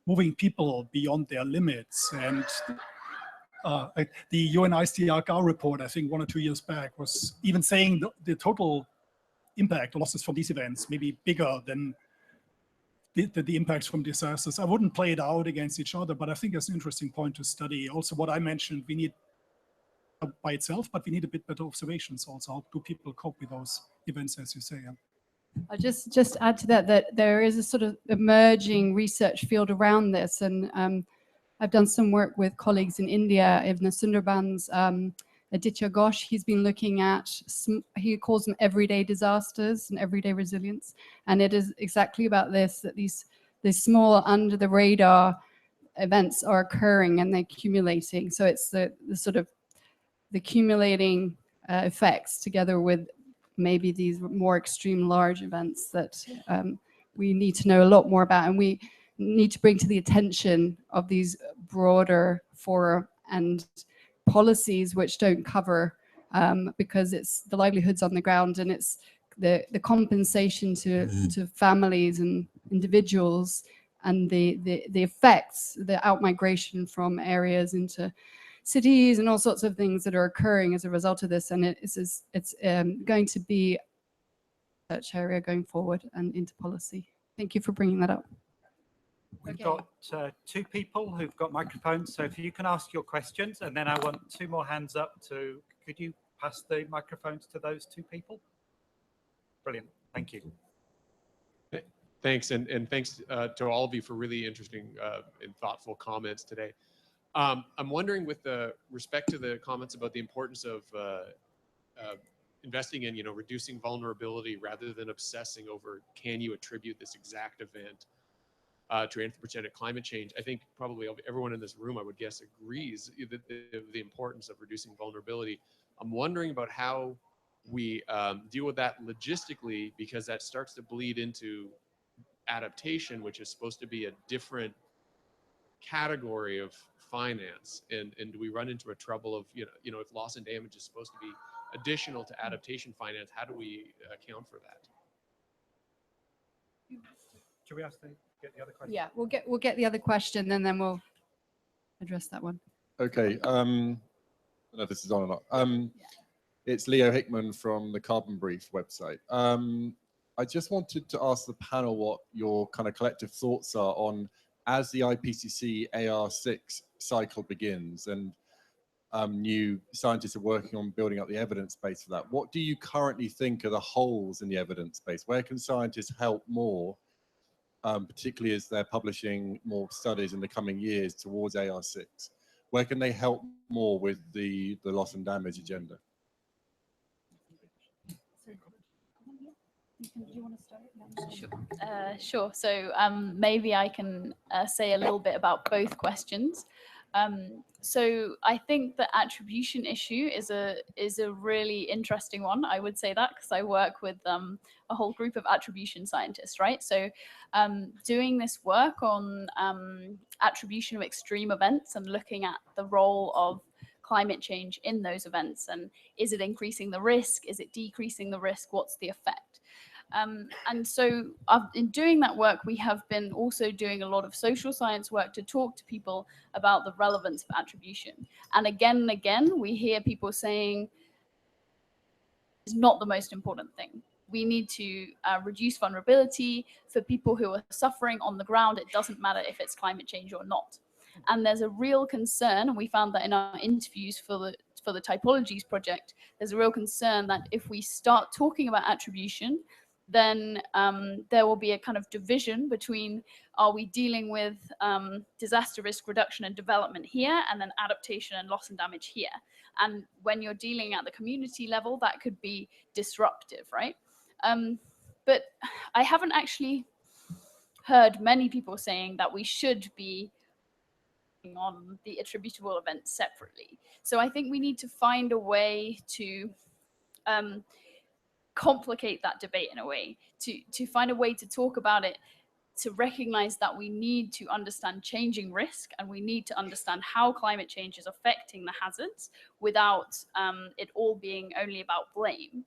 moving people beyond their limits. And the UN ICRG report, I think 1 or 2 years back, was even saying the total impact losses from these events may be bigger than the impacts from disasters. I wouldn't play it out against each other, but I think it's an interesting point to study. Also, what I mentioned, we need by itself, but we need a bit better observations also. How do people cope with those events, as you say? Yeah. I'll just add to that there is a sort of emerging research field around this, and I've done some work with colleagues in India, in the Sundarbans. Aditya Ghosh, he's been looking at, he calls them everyday disasters and everyday resilience. And it is exactly about this, that these small under the radar events are occurring and they're accumulating. So it's the sort of the accumulating effects together with maybe these more extreme large events that we need to know a lot more about. And we need to bring to the attention of these broader fora and policies which don't cover, because it's the livelihoods on the ground and it's the compensation to families and individuals and the effects, the outmigration from areas into cities and all sorts of things that are occurring as a result of this. And it's going to be a research area going forward and into policy. Thank you for bringing that up. We've got 2 people who've got microphones, so if you can ask your questions, and then I want 2 more hands up to, could you pass the microphones to those 2 people? Brilliant, thank you. Thanks, and thanks to all of you for really interesting and thoughtful comments today. I'm wondering, with respect to the comments about the importance of investing in, reducing vulnerability rather than obsessing over, can you attribute this exact event to anthropogenic climate change? I think probably everyone in this room, I would guess, agrees that the importance of reducing vulnerability. I'm wondering about how we deal with that logistically, because that starts to bleed into adaptation, which is supposed to be a different category of finance. And do we run into a trouble of, if loss and damage is supposed to be additional to adaptation finance, how do we account for that? Should we get the other question? Yeah, we'll get the other question and then we'll address that one. Okay. I don't know if this is on or not. It's Leo Hickman from the Carbon Brief website. I just wanted to ask the panel what your kind of collective thoughts are on, as the IPCC AR6 cycle begins and new scientists are working on building up the evidence base for that. What do you currently think are the holes in the evidence base? Where can scientists help more, particularly as they're publishing more studies in the coming years towards AR6? Where can they help more with the loss and damage agenda? Do you want to start? Sure. So maybe I can say a little bit about both questions. So I think the attribution issue is a really interesting one. I would say that because I work with a whole group of attribution scientists, right? So doing this work on attribution of extreme events and looking at the role of climate change in those events, and is it increasing the risk? Is it decreasing the risk? What's the effect? And so in doing that work, we have been also doing a lot of social science work to talk to people about the relevance of attribution. And again, we hear people saying it's not the most important thing. We need to reduce vulnerability for people who are suffering on the ground. It doesn't matter if it's climate change or not. And there's a real concern, and we found that in our interviews for the Typologies project, there's a real concern that if we start talking about attribution, then there will be a kind of division between, are we dealing with disaster risk reduction and development here, and then adaptation and loss and damage here? And when you're dealing at the community level, that could be disruptive, right? But I haven't actually heard many people saying that we should be on the attributable events separately. So I think we need to find a way to complicate that debate in a way, to find a way to talk about it, to recognize that we need to understand changing risk and we need to understand how climate change is affecting the hazards without it all being only about blame.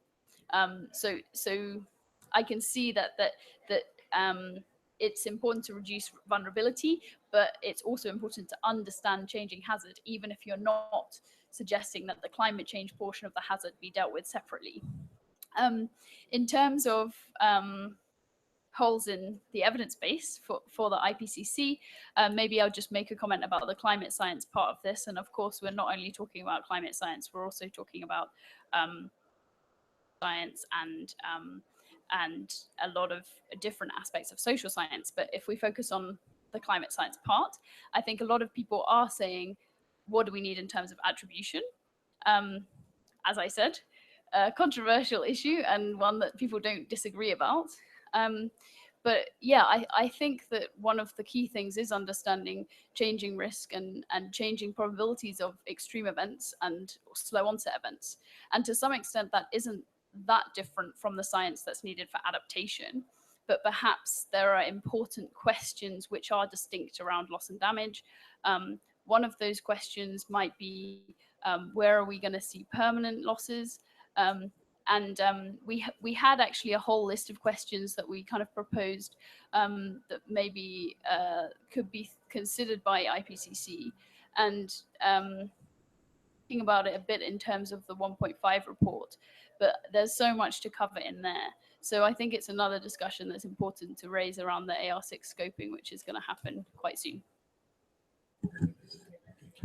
So I can see that it's important to reduce vulnerability, but it's also important to understand changing hazard, even if you're not suggesting that the climate change portion of the hazard be dealt with separately. In terms of holes in the evidence base for the IPCC, maybe I'll just make a comment about the climate science part of this. And of course, we're not only talking about climate science, we're also talking about science and a lot of different aspects of social science. But if we focus on the climate science part, I think a lot of people are saying, what do we need in terms of attribution? As I said, a controversial issue and one that people don't disagree about. But yeah, I think that one of the key things is understanding changing risk and changing probabilities of extreme events and slow onset events. And to some extent, that isn't that different from the science that's needed for adaptation. But perhaps there are important questions which are distinct around loss and damage. One of those questions might be, where are we going to see permanent losses? We had actually a whole list of questions that we kind of proposed that maybe could be considered by IPCC. And thinking about it a bit in terms of the 1.5 report, but there's so much to cover in there. So I think it's another discussion that's important to raise around the AR6 scoping, which is going to happen quite soon.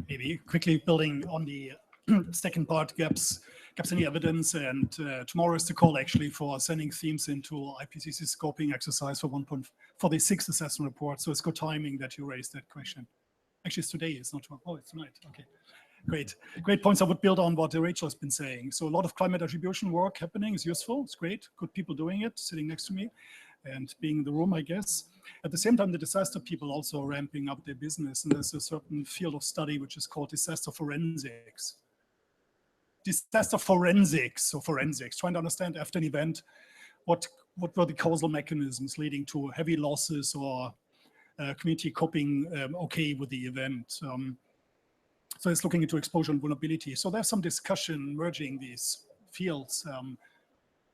Maybe quickly building on the second part, gaps in the evidence, and tomorrow is the call actually for sending themes into IPCC scoping exercise for the sixth assessment report. So it's good timing that you raised that question. Actually, it's today, it's not tomorrow. Oh, it's tonight. Okay, great points. I would build on what Rachel has been saying. So a lot of climate attribution work happening is useful. It's great. Good people doing it, sitting next to me and being in the room, I guess. At the same time, the disaster people also ramping up their business. And there's a certain field of study which is called disaster forensics. Disaster forensics, so forensics, trying to understand after an event, what were the causal mechanisms leading to heavy losses or community coping okay with the event. So it's looking into exposure and vulnerability. So there's some discussion merging these fields.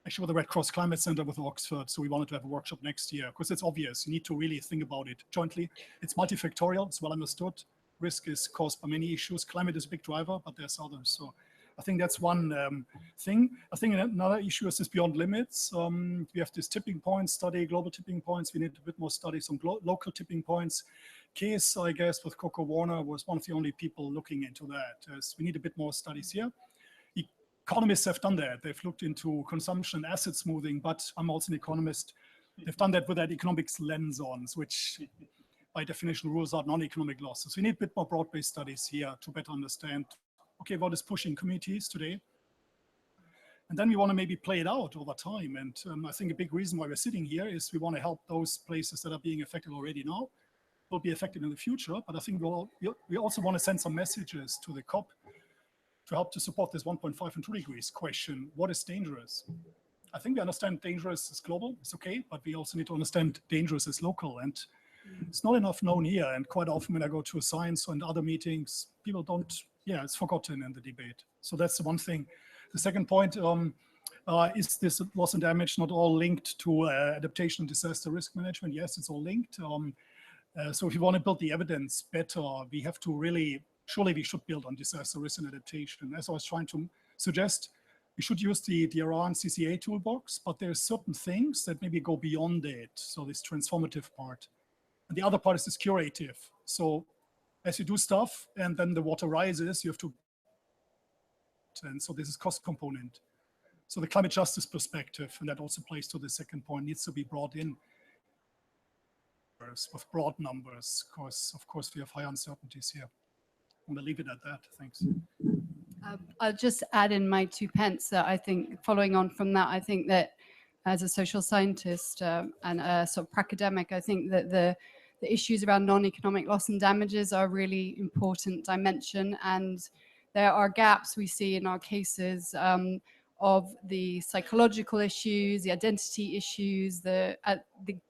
Actually with the Red Cross Climate Center with Oxford, so we wanted to have a workshop next year, because it's obvious, you need to really think about it jointly. It's multifactorial, it's well understood. Risk is caused by many issues. Climate is a big driver, but there's others. So I think that's one thing. I think another issue is this beyond limits. We have this tipping point study, global tipping points. We need a bit more studies on local tipping points. Case, I guess, with Coco Warner was one of the only people looking into that. We need a bit more studies here. Economists have done that. They've looked into consumption, asset smoothing, but I'm also an economist. They've done that with that economics lens on, which by definition rules out non-economic losses. We need a bit more broad-based studies here to better understand, okay, what is pushing communities today? And then we want to maybe play it out over time. And I think a big reason why we're sitting here is we want to help those places that are being affected already now, will be affected in the future. But I think we also want to send some messages to the COP to help to support this 1.5 and 2 degrees question. What is dangerous? I think we understand dangerous is global, it's okay, but we also need to understand dangerous is local. And it's not enough known here. And quite often when I go to science and other meetings, people don't, it's forgotten in the debate. So that's the one thing. The second point, is this loss and damage not all linked to adaptation and disaster risk management? Yes, it's all linked. So if you want to build the evidence better, we have to really, surely we should build on disaster risk and adaptation. As I was trying to suggest, we should use the DRR and CCA toolbox, but there's certain things that maybe go beyond it. So this transformative part. And the other part is this curative. So as you do stuff and then the water rises, you have to, and so this is cost component. So the climate justice perspective, and that also plays to the second point, needs to be brought in with broad numbers, because of course we have high uncertainties here. I'm going to leave it at that. Thanks. I'll just add in my 2 pence that I think, following on from that, I think that as a social scientist and a sort of academic, I think that the issues around non-economic loss and damages are a really important dimension, and there are gaps we see in our cases of the psychological issues, the identity issues, the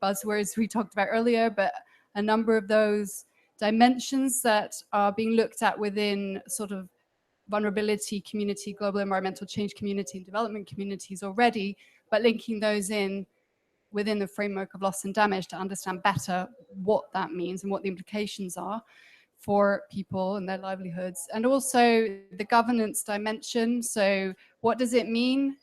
buzzwords we talked about earlier, but a number of those dimensions that are being looked at within sort of vulnerability community, global environmental change community, and development communities already, but linking those in within the framework of loss and damage to understand better what that means and what the implications are for people and their livelihoods, and also the governance dimension. So what does it mean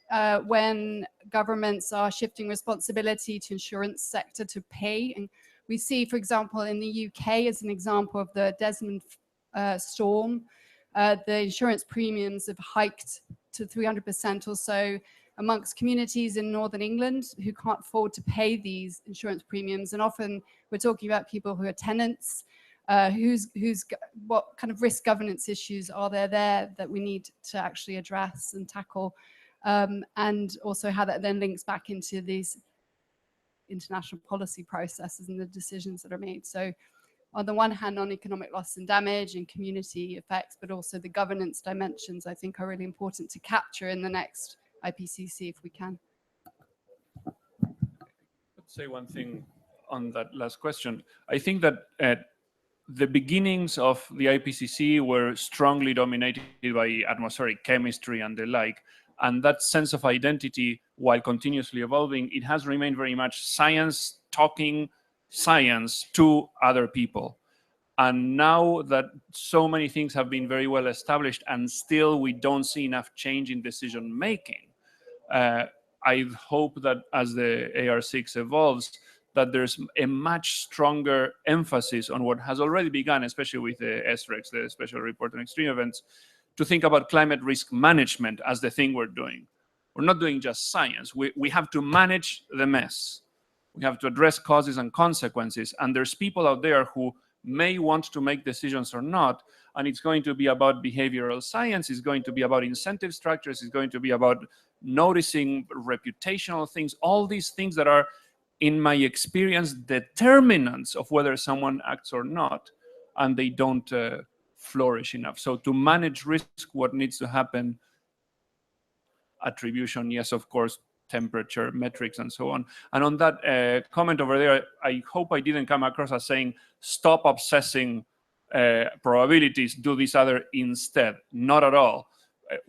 when governments are shifting responsibility to insurance sector to pay? And we see, for example, in the UK, as an example of the Desmond storm, the insurance premiums have hiked to 300% or so amongst communities in Northern England who can't afford to pay these insurance premiums. And often we're talking about people who are tenants. What kind of risk governance issues are there that we need to actually address and tackle, and also how that then links back into these international policy processes and the decisions that are made. So on the one hand, on economic loss and damage and community effects, but also the governance dimensions, I think, are really important to capture in the next IPCC if we can. Let's say one thing on that last question. I think that the beginnings of the IPCC were strongly dominated by atmospheric chemistry and the like. And that sense of identity, while continuously evolving, it has remained very much science talking science to other people. And now that so many things have been very well established and still we don't see enough change in decision making, I hope that as the AR6 evolves, that there's a much stronger emphasis on what has already begun, especially with the SREX, the Special Report on Extreme Events, to think about climate risk management as the thing we're doing. We're not doing just science. We have to manage the mess. We have to address causes and consequences. And there's people out there who may want to make decisions or not. And it's going to be about behavioral science. It's going to be about incentive structures. It's going to be about noticing reputational things, all these things that are, in my experience, determinants of whether someone acts or not, and they don't flourish enough. So to manage risk, what needs to happen? Attribution, yes, of course, temperature, metrics, and so on. And on that comment over there, I hope I didn't come across as saying, stop obsessing probabilities, do this other instead. Not at all.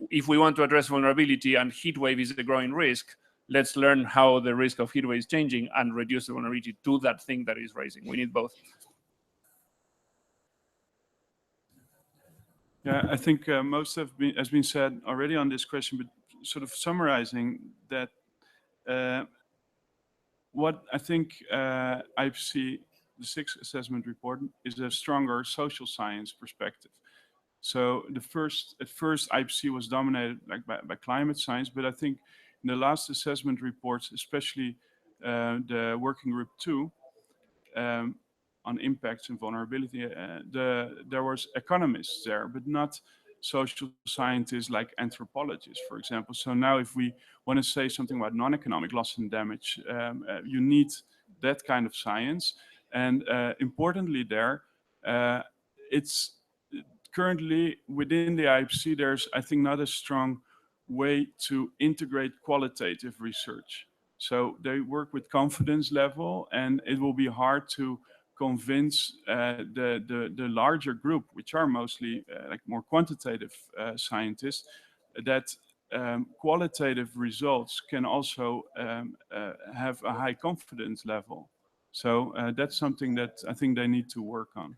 If we want to address vulnerability and heat wave is a growing risk, let's learn how the risk of heat wave is changing and reduce the vulnerability to that thing that is rising. We need both. Yeah, I think most has been said already on this question, but sort of summarizing that, what I think IPCC, the sixth assessment report, is a stronger social science perspective. So at first IPCC was dominated by climate science, but I think in the last assessment reports, especially the working group 2 on impacts and vulnerability, there was economists there, but not social scientists like anthropologists, for example. So now if we want to say something about non-economic loss and damage, you need that kind of science. And importantly there, it's currently within the IPCC, there's, I think, not a strong way to integrate qualitative research. So they work with confidence level, and it will be hard to convince the larger group, which are mostly like more quantitative scientists, that qualitative results can also have a high confidence level. So that's something that I think they need to work on.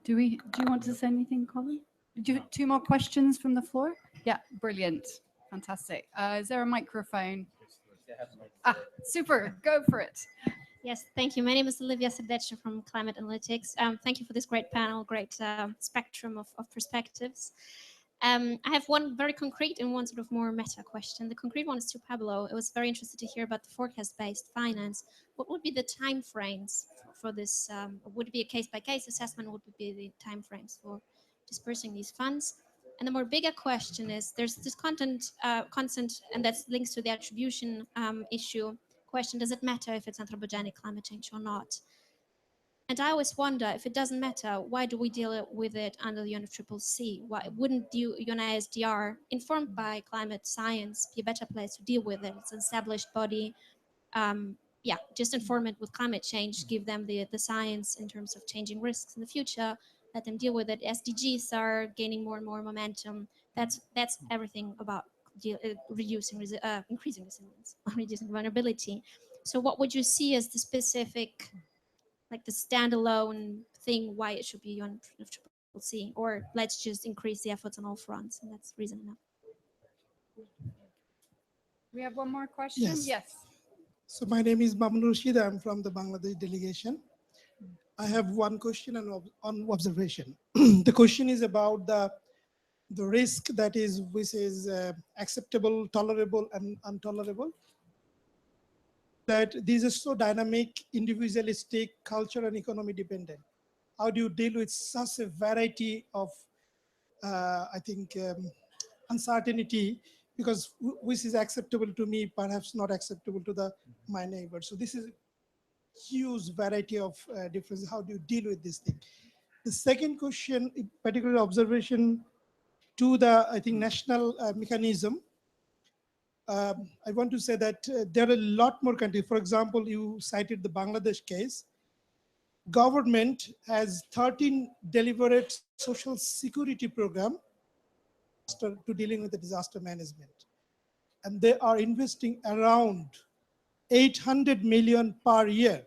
Do you want to say anything, Colin? Do you have 2 more questions from the floor? Yeah, brilliant. Fantastic. Is there a microphone? Ah, super. Go for it. Yes, thank you. My name is Olivia Subvention from Climate Analytics. Thank you for this great panel, great spectrum of perspectives. I have one very concrete and one sort of more meta question. The concrete one is to Pablo. I was very interested to hear about the forecast-based finance. What would be the time frames for this? Would it be a case-by-case assessment? What would be the time frames for dispersing these funds? And the more bigger question is, there's this constant, and that links to the attribution issue question, does it matter if it's anthropogenic climate change or not? And I always wonder, if it doesn't matter, why do we deal with it under the UNFCCC? Why wouldn't UNISDR, informed by climate science, be a better place to deal with it? It's an established body. Yeah, just inform it with climate change, give them the science in terms of changing risks in the future, let them deal with it. SDGs are gaining more and more momentum. That's everything about increasing resilience, reducing vulnerability. So what would you see as the specific, like the standalone thing why it should be on CCC, or let's just increase the efforts on all fronts, and that's reason enough? We have one more question. Yes. So my name is Mamun Rashid. I'm from the Bangladesh delegation. I have one question and one observation. The question is about the risk that is, which is acceptable, tolerable, and intolerable. That these are so dynamic, individualistic, culture and economy dependent. How do you deal with such a variety of, I think, uncertainty? Because which is acceptable to me, perhaps not acceptable to my neighbor. So this is a huge variety of differences. How do you deal with this thing? The second question, particular observation to the, I think, national mechanism. I want to say that there are a lot more countries. For example, you cited the Bangladesh case. Government has 13 deliberate social security program to dealing with the disaster management. And they are investing around 800 million per year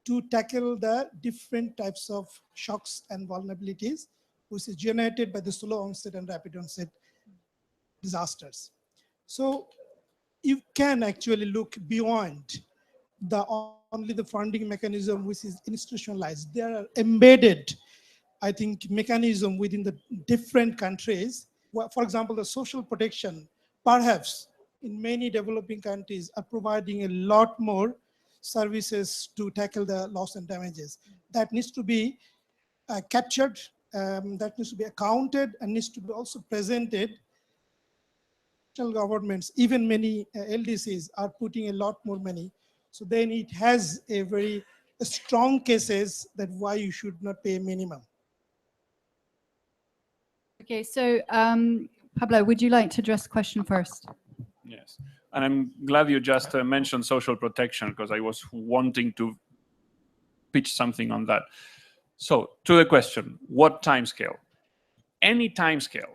to tackle the different types of shocks and vulnerabilities, which is generated by the slow onset and rapid onset disasters. So you can actually look beyond only the funding mechanism, which is institutionalized. There are embedded, I think, mechanism within the different countries. For example, the social protection, perhaps in many developing countries, are providing a lot more services to tackle the loss and damages. That needs to be captured, that needs to be accounted, and needs to be also presented. National governments, even many LDCs, are putting a lot more money. So then it has a very strong cases that why you should not pay a minimum. Okay, so Pablo, would you like to address the question first? Yes, and I'm glad you just mentioned social protection, because I was wanting to pitch something on that. So to the question, what timescale? Any timescale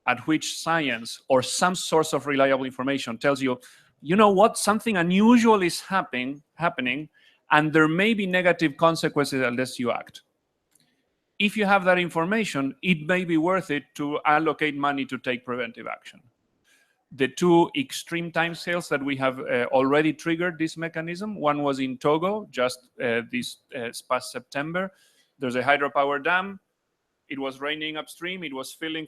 at which science or some source of reliable information tells you, you know what, something unusual is happening, and there may be negative consequences unless you act. If you have that information, it may be worth it to allocate money to take preventive action. The two extreme timescales that we have already triggered this mechanism, one was in Togo, just this past September. There's a hydropower dam. It was raining upstream. It was filling.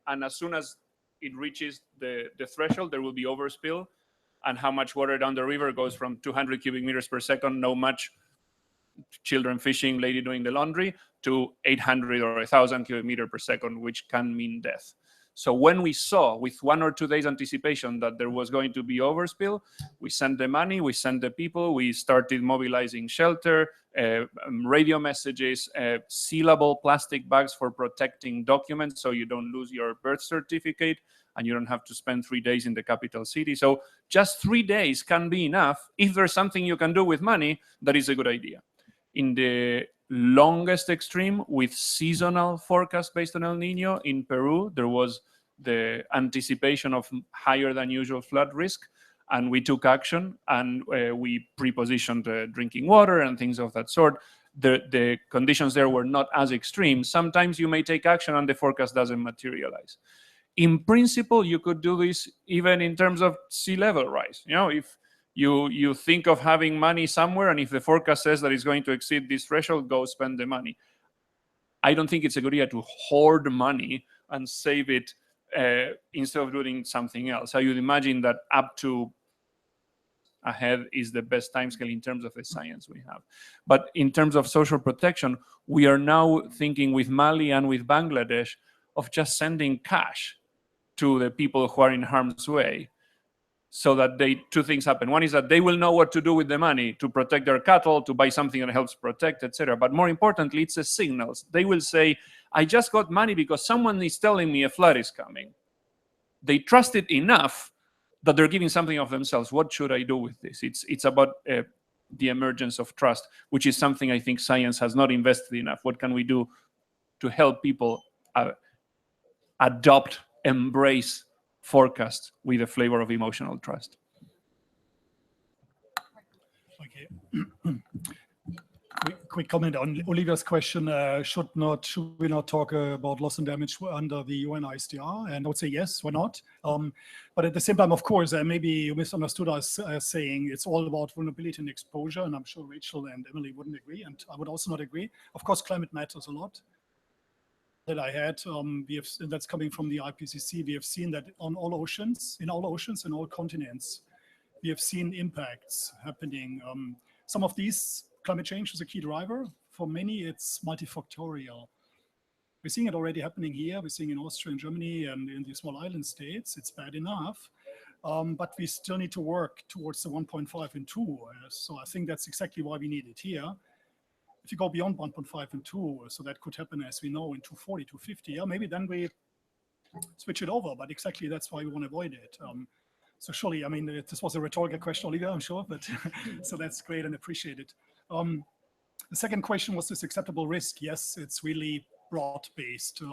And as soon as it reaches the threshold, there will be overspill. And how much water down the river goes from 200 cubic meters per second, no much, children fishing, lady doing the laundry, to 800 or 1,000 cubic meters per second, which can mean death. So when we saw with 1 or 2 days anticipation that there was going to be overspill, we sent the money, we sent the people, we started mobilizing shelter, radio messages, sealable plastic bags for protecting documents so you don't lose your birth certificate and you don't have to spend 3 days in the capital city. So just 3 days can be enough. If there's something you can do with money, that is a good idea. In the longest extreme, with seasonal forecast based on El Nino in Peru, there was the anticipation of higher than usual flood risk, and we took action, and we pre-positioned drinking water and things of that sort. The conditions there were not as extreme. Sometimes you may take action and the forecast doesn't materialize. In principle, you could do this even in terms of sea level rise. You know, if you think of having money somewhere, and if the forecast says that it's going to exceed this threshold, go spend the money. I don't think it's a good idea to hoard money and save it instead of doing something else. I would imagine that up to ahead is the best timescale in terms of the science we have. But in terms of social protection, we are now thinking with Mali and with Bangladesh of just sending cash to the people who are in harm's way, so that two things happen. One is that they will know what to do with the money to protect their cattle, to buy something that helps protect, etc. But more importantly, it's a signal. They will say, I just got money because someone is telling me a flood is coming. They trust it enough that they're giving something of themselves. What should I do with this? It's about the emergence of trust, which is something I think science has not invested enough. What can we do to help people adopt, embrace forecast with a flavor of emotional trust. Okay. Quick comment on Olivia's question. Should we not talk about loss and damage under the UN ISDR? And I would say yes, why not? But at the same time, of course, maybe you misunderstood us saying it's all about vulnerability and exposure. And I'm sure Rachel and Emily wouldn't agree, and I would also not agree. Of course, climate matters a lot. That I had, that's coming from the IPCC. We have seen that on all oceans, in all continents, we have seen impacts happening. Some of these, climate change is a key driver. For many, it's multifactorial. We're seeing it already happening here. We're seeing in Austria and Germany and in the small island states. It's bad enough, but we still need to work towards the 1.5 and 2. So I think that's exactly why we need it here. If you go beyond 1.5 and 2, so that could happen, as we know, in 240, 250, yeah, maybe then we switch it over, but exactly that's why we want to avoid it. So surely, I mean, this was a rhetorical question, Olivia, I'm sure, but so that's great and appreciated. The second question was this acceptable risk. Yes, it's really broad-based.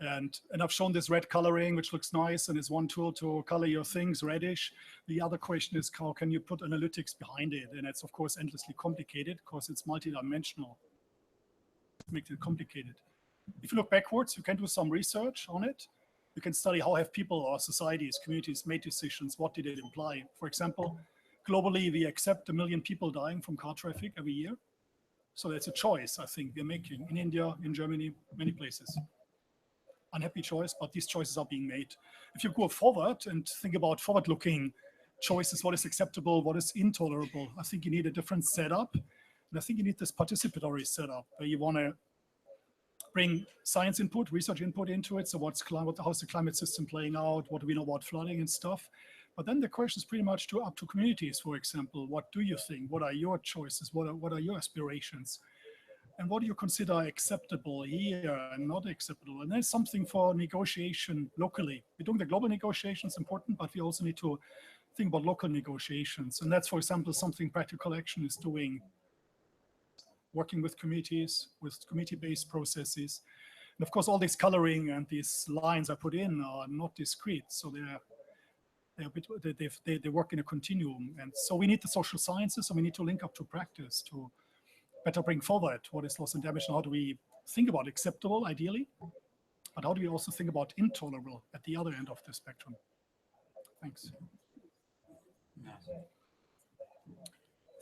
And I've shown this red coloring, which looks nice and is one tool to color your things reddish. The other question is, how can you put analytics behind it? And it's, of course, endlessly complicated because it's multidimensional. Makes it complicated. If you look backwards, you can do some research on it. You can study how have people or societies, communities made decisions, what did it imply? For example, globally, we accept 1 million people dying from car traffic every year. So that's a choice, I think, we're making in India, in Germany, many places. Unhappy choice, but these choices are being made. If you go forward and think about forward-looking choices, what is acceptable, what is intolerable, I think you need a different setup. And I think you need this participatory setup where you want to bring science input, research input into it. So how's the climate system playing out? What do we know about flooding and stuff? But then the question is pretty much up to communities, for example. What do you think? What are your choices? What are your aspirations? And what do you consider acceptable here and not acceptable? And there's something for negotiation locally. We're doing the global negotiations important, but we also need to think about local negotiations. And that's, for example, something Practical Action is doing, working with communities, with committee-based processes. And of course, all this coloring and these lines I put in are not discrete. So they work in a continuum. And so we need the social sciences, and we need to link up to practice to better bring forward what is loss and damage, and how do we think about acceptable, ideally, but how do we also think about intolerable at the other end of the spectrum? Thanks.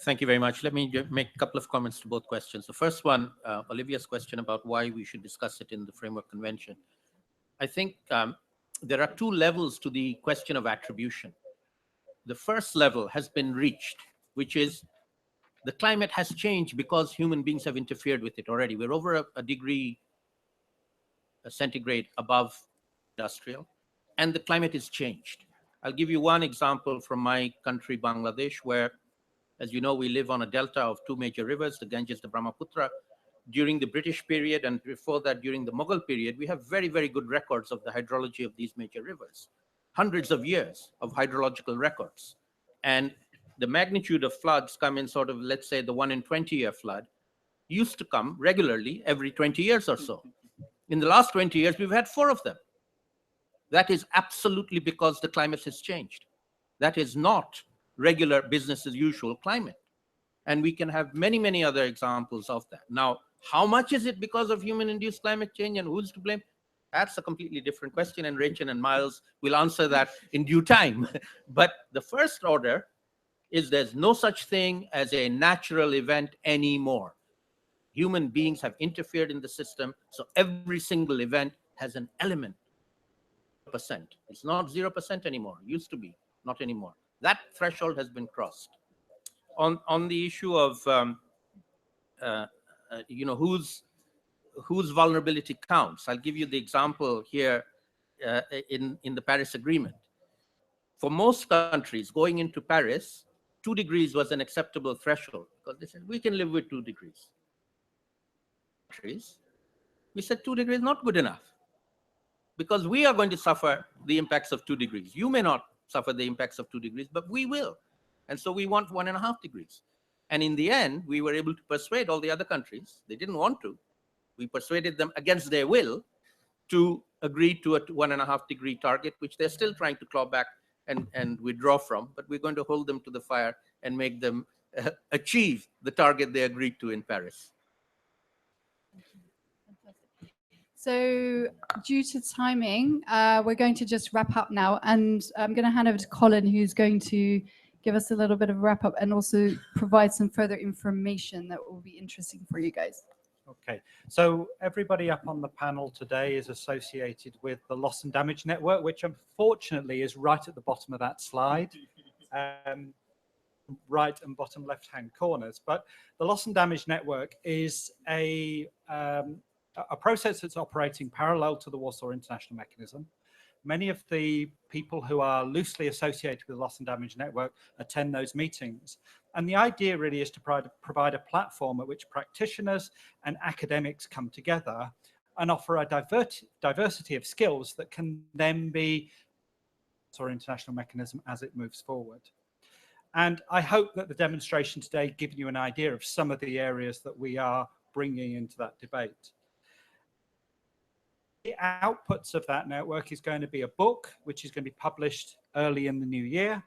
Thank you very much. Let me make a couple of comments to both questions. The first one, Olivia's question about why we should discuss it in the Framework Convention. I think there are two levels to the question of attribution. The first level has been reached, which is the climate has changed because human beings have interfered with it already. We're over a degree centigrade above industrial, and the climate is changed. I'll give you one example from my country, Bangladesh, where, as you know, we live on a delta of two major rivers, the Ganges, the Brahmaputra. During the British period and before that, during the Mughal period, we have very, very good records of the hydrology of these major rivers. Hundreds of years of hydrological records. And the magnitude of floods come in sort of, let's say, the 1 in 20-year flood used to come regularly every 20 years or so. In the last 20 years, we've had 4 of them. That is absolutely because the climate has changed. That is not regular business as usual climate. And we can have many, many other examples of that. Now, how much is it because of human-induced climate change and who's to blame? That's a completely different question, and Rachel and Miles will answer that in due time. But the first order is there's no such thing as a natural event anymore. Human beings have interfered in the system, so every single event has an element. Percent. It's not 0% anymore. It used to be, not anymore. That threshold has been crossed. On the issue of whose vulnerability counts, I'll give you the example here in the Paris Agreement. For most countries going into Paris, 2 degrees was an acceptable threshold because they said we can live with 2 degrees. We said 2 degrees not good enough because we are going to suffer the impacts of 2 degrees. You may not suffer the impacts of 2 degrees, but we will. And so we want 1.5 degrees. And in the end, we were able to persuade all the other countries. They didn't want to. We persuaded them against their will to agree to a 1.5-degree target, which they're still trying to claw back and withdraw from, but we're going to hold them to the fire and make them achieve the target they agreed to in Paris. So due to timing, we're going to just wrap up now, and I'm going to hand over to Colin, who's going to give us a little bit of a wrap up and also provide some further information that will be interesting for you guys. Okay, so everybody up on the panel today is associated with the Loss and Damage Network, which unfortunately is right at the bottom of that slide, right and bottom left-hand corners. But the Loss and Damage Network is a process that's operating parallel to the Warsaw International Mechanism. Many of the people who are loosely associated with the Loss and Damage Network attend those meetings. And the idea really is to provide a platform at which practitioners and academics come together and offer a diversity of skills that can then be our international mechanism as it moves forward. And I hope that the demonstration today gives you an idea of some of the areas that we are bringing into that debate. The outputs of that network is going to be a book, which is going to be published early in the new year.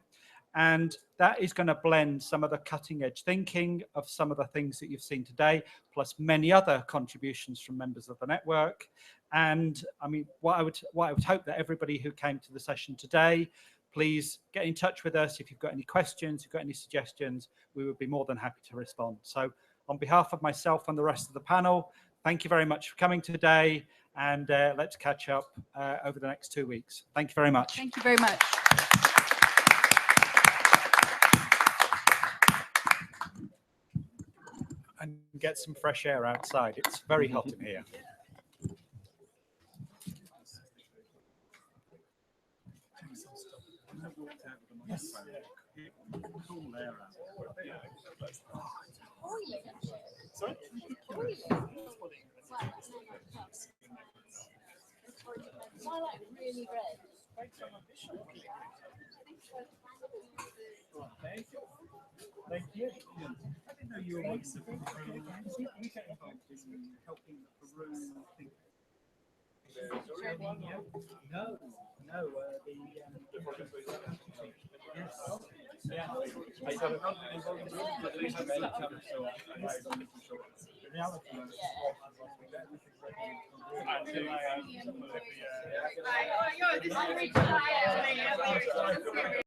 And that is going to blend some of the cutting edge thinking of some of the things that you've seen today, plus many other contributions from members of the network. And I mean, what I would hope that everybody who came to the session today, please get in touch with us. If you've got any questions, if you've got any suggestions, we would be more than happy to respond. So on behalf of myself and the rest of the panel, thank you very much for coming today. And let's catch up over the next 2 weeks. Thank you very much. Thank you very much. And get some fresh air outside. It's very hot in here. Yes. Cool air out. Sorry? Really red. Thank you. I didn't know you were once we get involved in helping Peru think. No, the reality